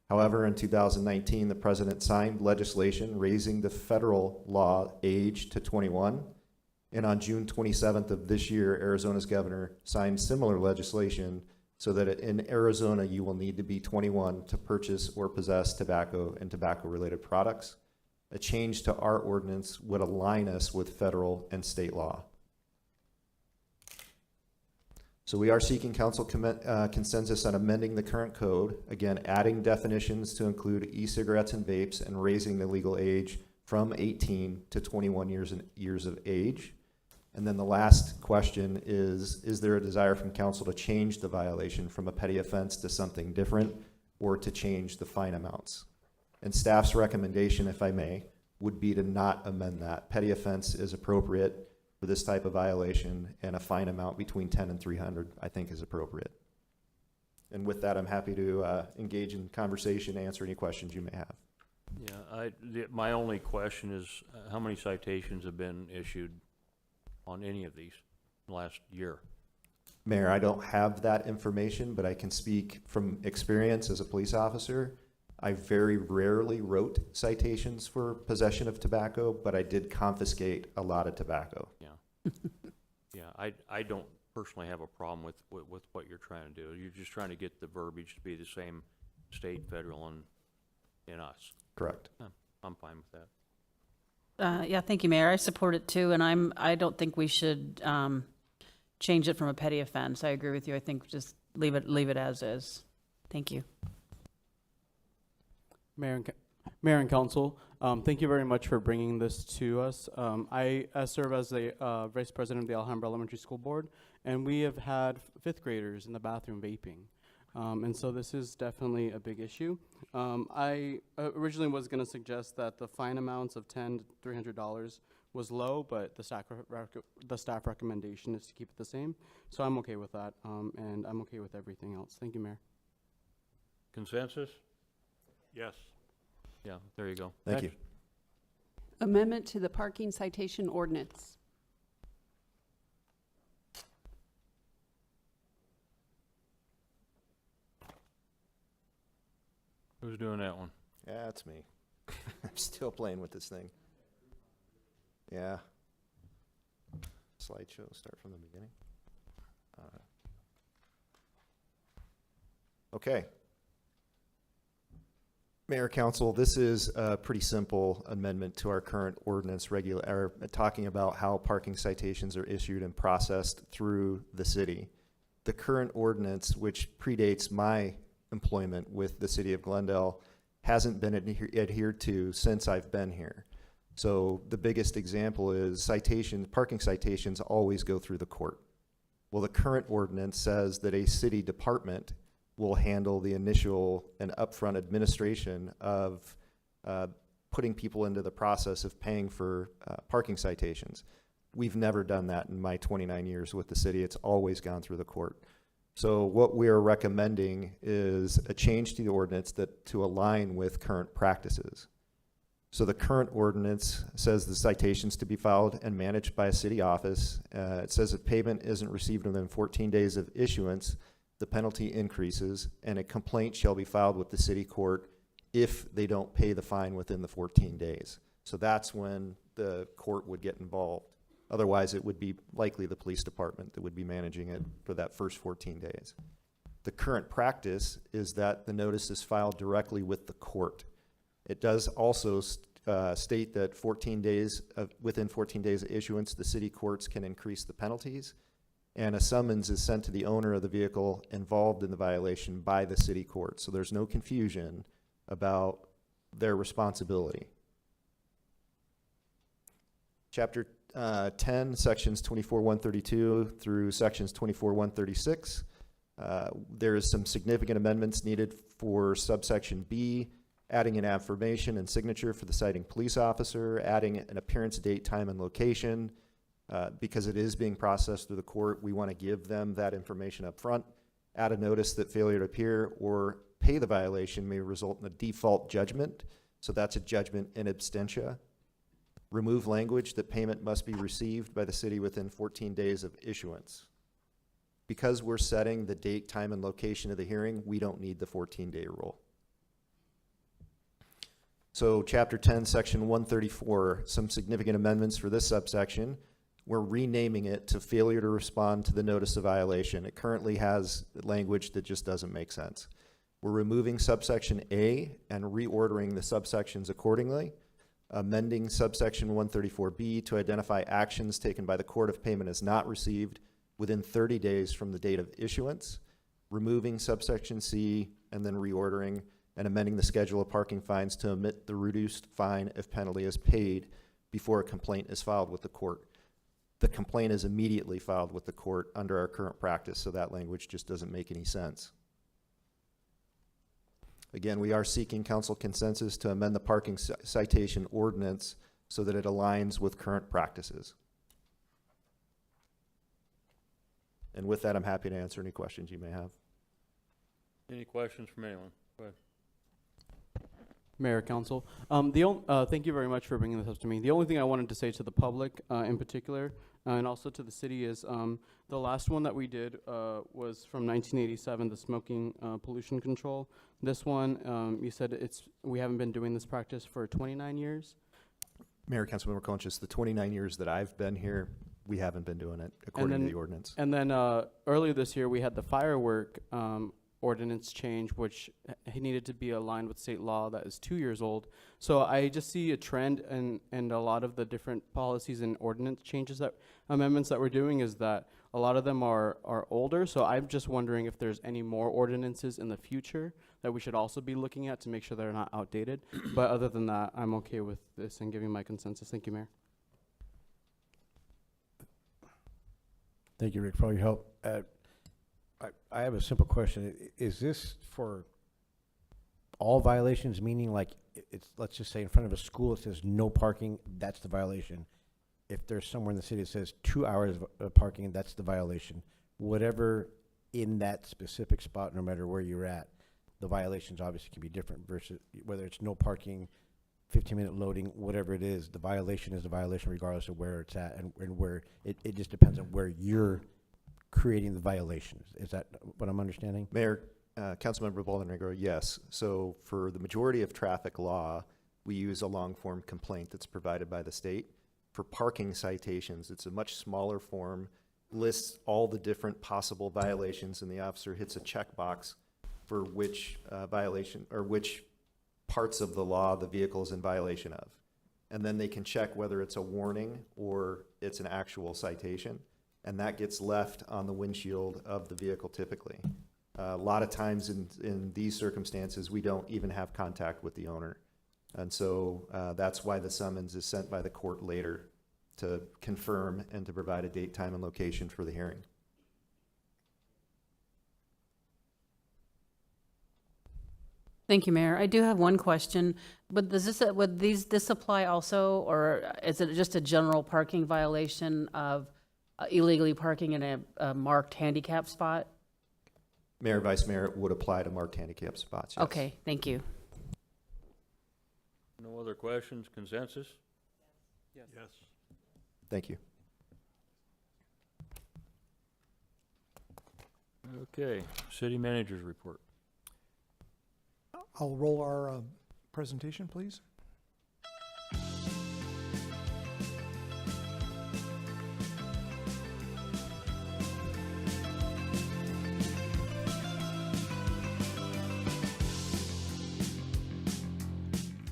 However, in 2019, the president signed legislation raising the federal law age to 21. And on June 27th of this year, Arizona's governor signed similar legislation so that in Arizona, you will need to be 21 to purchase or possess tobacco and tobacco-related products. A change to our ordinance would align us with federal and state law. So we are seeking council consensus on amending the current code, again, adding definitions to include e-cigarettes and vapes and raising the legal age from 18 to 21 years of age. And then the last question is there a desire from council to change the violation from a petty offense to something different, or to change the fine amounts? And staff's recommendation, if I may, would be to not amend that. Petty offense is appropriate for this type of violation, and a fine amount between 10 and 300, I think, is appropriate. And with that, I'm happy to engage in conversation, answer any questions you may have. Yeah, my only question is, how many citations have been issued on any of these last year? Mayor, I don't have that information, but I can speak from experience as a police officer. I very rarely wrote citations for possession of tobacco, but I did confiscate a lot of tobacco. Yeah. Yeah, I don't personally have a problem with what you're trying to do. You're just trying to get the verbiage to be the same state, federal, and us. Correct. Yeah, I'm fine with that. Yeah, thank you, Mayor. I support it too, and I don't think we should change it from a petty offense. I agree with you. I think just leave it as is. Thank you. Mayor and Council, thank you very much for bringing this to us. I serve as the Vice President of the Alhambra Elementary School Board, and we have had fifth graders in the bathroom vaping. And so this is definitely a big issue. I originally was going to suggest that the fine amounts of $10 to $300 was low, but the staff recommendation is to keep it the same. So I'm okay with that, and I'm okay with everything else. Thank you, Mayor. Consensus? Yes. Yeah, there you go. Thank you. Amendment to the parking citation ordinance. Who's doing that one? Yeah, that's me. I'm still playing with this thing. Yeah. Slideshow, start from the beginning. Okay. Mayor, Council, this is a pretty simple amendment to our current ordinance talking about how parking citations are issued and processed through the city. The current ordinance, which predates my employment with the city of Glendale, hasn't been adhered to since I've been here. So the biggest example is parking citations always go through the court. Well, the current ordinance says that a city department will handle the initial and upfront administration of putting people into the process of paying for parking citations. We've never done that in my 29 years with the city. It's always gone through the court. So what we're recommending is a change to the ordinance to align with current practices. So the current ordinance says the citations to be filed and managed by a city office. It says if payment isn't received within 14 days of issuance, the penalty increases, and a complaint shall be filed with the city court if they don't pay the fine within the 14 days. So that's when the court would get involved. Otherwise, it would be likely the police department that would be managing it for that first 14 days. The current practice is that the notice is filed directly with the court. It does also state that within 14 days of issuance, the city courts can increase the penalties, and a summons is sent to the owner of the vehicle involved in the violation by the city court. So there's no confusion about their responsibility. Chapter 10, sections 24-132 through sections 24-136. There is some significant amendments needed for subsection B, adding an affirmation and signature for the citing police officer, adding an appearance date, time, and location. Because it is being processed through the court, we want to give them that information up front. Add a notice that failure to appear or pay the violation may result in a default judgment. So that's a judgment in absentia. Remove language that payment must be received by the city within 14 days of issuance. Because we're setting the date, time, and location of the hearing, we don't need the 14-day rule. So Chapter 10, Section 134, some significant amendments for this subsection. We're renaming it to failure to respond to the notice of violation. It currently has language that just doesn't make sense. We're removing subsection A and reordering the subsections accordingly, amending subsection 134B to identify actions taken by the court if payment is not received, within 30 days from the date of issuance, removing subsection C and then reordering and amending the schedule of parking fines to omit the reduced fine if penalty is paid before a complaint is filed with the court. The complaint is immediately filed with the court under our current practice, so that language just doesn't make any sense. Again, we are seeking council consensus to amend the parking citation ordinance so that it aligns with current practices. And with that, I'm happy to answer any questions you may have. Any questions from anyone? Go ahead. Mayor, Council. Thank you very much for bringing this up to me. The only thing I wanted to say to the public in particular, and also to the city, is the last one that we did was from 1987, the smoking pollution control. This one, you said we haven't been doing this practice for 29 years. Mayor, Councilmember Conchas, the 29 years that I've been here, we haven't been doing it according to the ordinance. And then earlier this year, we had the firework ordinance change, which needed to be aligned with state law that is 2 years old. So I just see a trend in a lot of the different policies and ordinance changes, that amendments that we're doing, is that a lot of them are older. So I'm just wondering if there's any more ordinances in the future that we should also be looking at to make sure they're not outdated. But other than that, I'm okay with this and giving my consensus. Thank you, Mayor. Thank you, Rick, for all your help. I have a simple question. Is this for all violations, meaning like it's, let's just say in front of a school it says no parking, that's the violation. If there's somewhere in the city that says 2 hours of parking, that's the violation. Whatever in that specific spot, no matter where you're at, the violations obviously can be different versus whether it's no parking, 15-minute loading, whatever it is, the violation is a violation regardless of where it's at and where it just depends on where you're creating the violations. Is that what I'm understanding? Mayor, Councilmember Baldwin-Negro, yes. So for the majority of traffic law, we use a long form complaint that's provided by the state. For parking citations, it's a much smaller form, lists all the different possible violations, and the officer hits a checkbox for which violation or which parts of the law the vehicle is in violation of. And then they can check whether it's a warning or it's an actual citation. And that gets left on the windshield of the vehicle typically. A lot of times in these circumstances, we don't even have contact with the owner. And so that's why the summons is sent by the court later to confirm and to provide a date, time, and location for the hearing. Thank you, Mayor. I do have one question, but does this, would this apply also, or is it just a general parking violation of illegally parking in a marked handicap spot? Mayor, Vice Mayor, it would apply to marked handicap spots, yes. Okay, thank you. No other questions? Consensus? Yes. Thank you. Okay, city manager's report. I'll roll our presentation, please.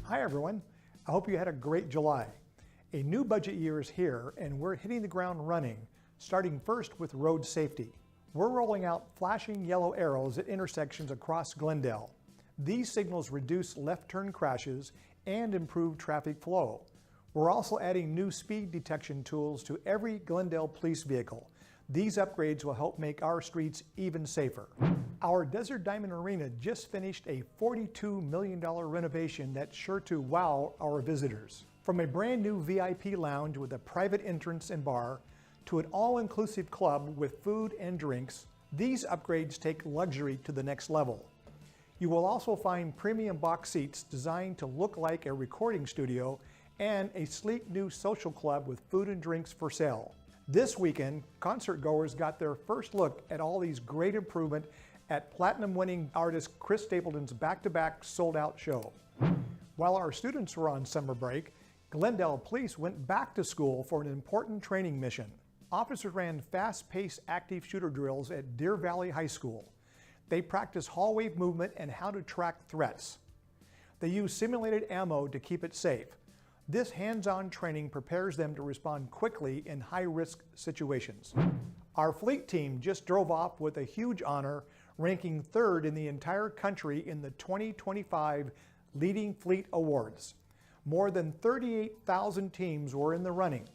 Hi, everyone. I hope you had a great July. A new budget year is here, and we're hitting the ground running, starting first with road safety. We're rolling out flashing yellow arrows at intersections across Glendale. These signals reduce left turn crashes and improve traffic flow. We're also adding new speed detection tools to every Glendale police vehicle. These upgrades will help make our streets even safer. Our Desert Diamond Arena just finished a $42 million renovation that's sure to wow our visitors. From a brand new VIP lounge with a private entrance and bar to an all-inclusive club with food and drinks, these upgrades take luxury to the next level. You will also find premium box seats designed to look like a recording studio and a sleek new social club with food and drinks for sale. This weekend, concert goers got their first look at all these great improvements at platinum-winning artist Chris Stapleton's back-to-back sold-out show. While our students were on summer break, Glendale Police went back to school for an important training mission. Officers ran fast-paced active shooter drills at Deer Valley High School. They practiced hallway movement and how to track threats. They used simulated ammo to keep it safe. This hands-on training prepares them to respond quickly in high-risk situations. Our fleet team just drove off with a huge honor, ranking third in the entire country in the 2025 Leading Fleet Awards. More than 38,000 teams were in the running.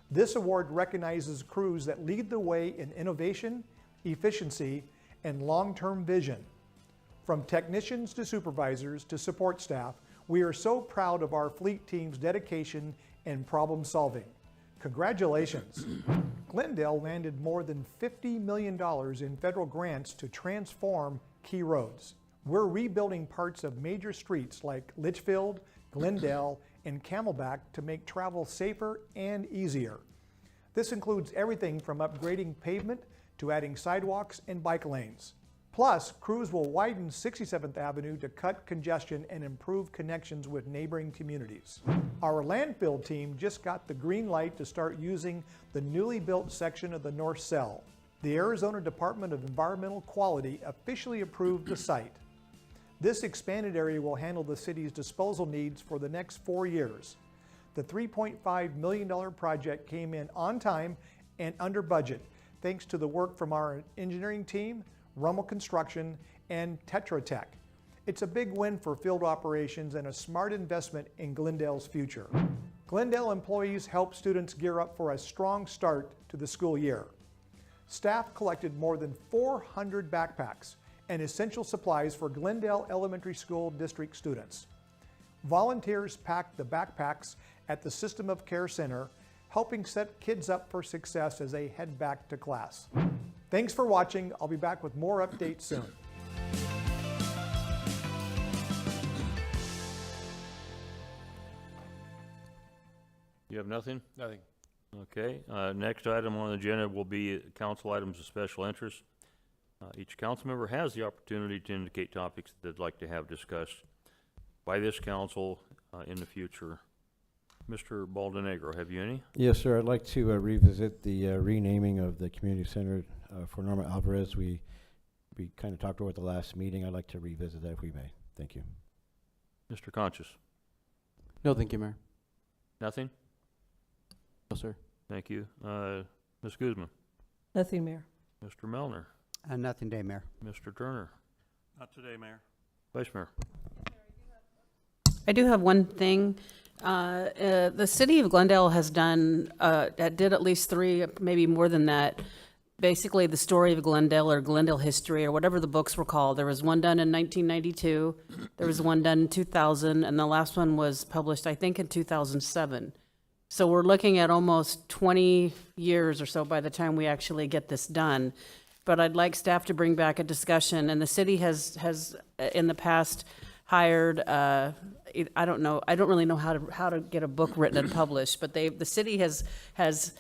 This award recognizes crews that lead the way in innovation, efficiency, and long-term vision. From technicians to supervisors to support staff, we are so proud of our fleet team's dedication and problem solving. Congratulations. Glendale landed more than $50 million in federal grants to transform key roads. We're rebuilding parts of major streets like Litchfield, Glendale, and Camelback to make travel safer and easier. This includes everything from upgrading pavement to adding sidewalks and bike lanes. Plus, crews will widen 67th Avenue to cut congestion and improve connections with neighboring communities. Our landfill team just got the green light to start using the newly built section of the North Cell. The Arizona Department of Environmental Quality officially approved the site. This expanded area will handle the city's disposal needs for the next 4 years. The $3.5 million project came in on time and under budget, thanks to the work from our engineering team, Rummel Construction, and Tetra Tech. It's a big win for field operations and a smart investment in Glendale's future. Glendale employees help students gear up for a strong start to the school year. Staff collected more than 400 backpacks and essential supplies for Glendale Elementary School District students. Volunteers packed the backpacks at the System of Care Center, helping set kids up for success as they head back to class. Thanks for watching. I'll be back with more updates soon. You have nothing? Nothing. Okay, next item on the agenda will be council items of special interest. Each council member has the opportunity to indicate topics that they'd like to have discussed by this council in the future. Mr. Baldenegro, have you any? Yes, sir. I'd like to revisit the renaming of the community center for Norma Alvarez. We kind of talked over at the last meeting. I'd like to revisit that if we may. Thank you. Mr. Conscious? No, thank you, Mayor. Nothing? No, sir. Thank you. Ms. Guzman? Nothing, Mayor. Mr. Melner? Nothing today, Mayor. Mr. Turner? Not today, Mayor. Vice Mayor? I do have one thing. The city of Glendale has done, did at least 3, maybe more than that, basically the story of Glendale or Glendale history or whatever the books were called. There was one done in 1992, there was one done in 2000, and the last one was published, I think, in 2007. So we're looking at almost 20 years or so by the time we actually get this done. But I'd like staff to bring back a discussion, and the city has in the past hired, I don't really know how to get a book written and published, but the city has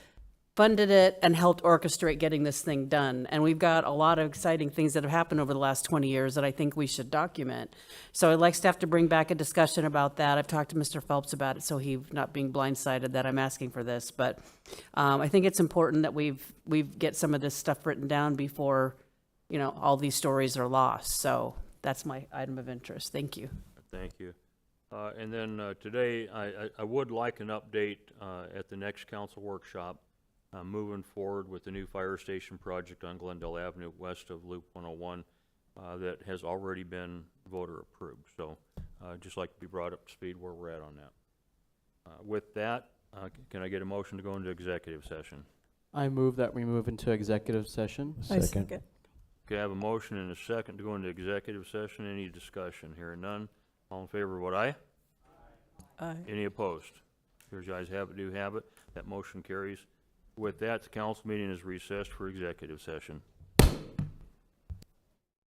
funded it and helped orchestrate getting this thing done. And we've got a lot of exciting things that have happened over the last 20 years that I think we should document. So I'd like staff to bring back a discussion about that. I've talked to Mr. Phelps about it, so he's not being blindsided that I'm asking for this. But I think it's important that we get some of this stuff written down before, all these stories are lost. So that's my item of interest. Thank you. Thank you. And then today, I would like an update at the next council workshop moving forward with the new fire station project on Glendale Avenue west of Loop 101 that has already been voter approved. So just like to be brought up to speed where we're at on that. With that, can I get a motion to go into executive session? I move that we move into executive session. I second. Okay, I have a motion and a second to go into executive session. Any discussion? Hearing none. All in favor, vote aye. Aye. Any opposed? Here's the ayes have it, do have it. That motion carries. With that, the council meeting is recessed for executive session.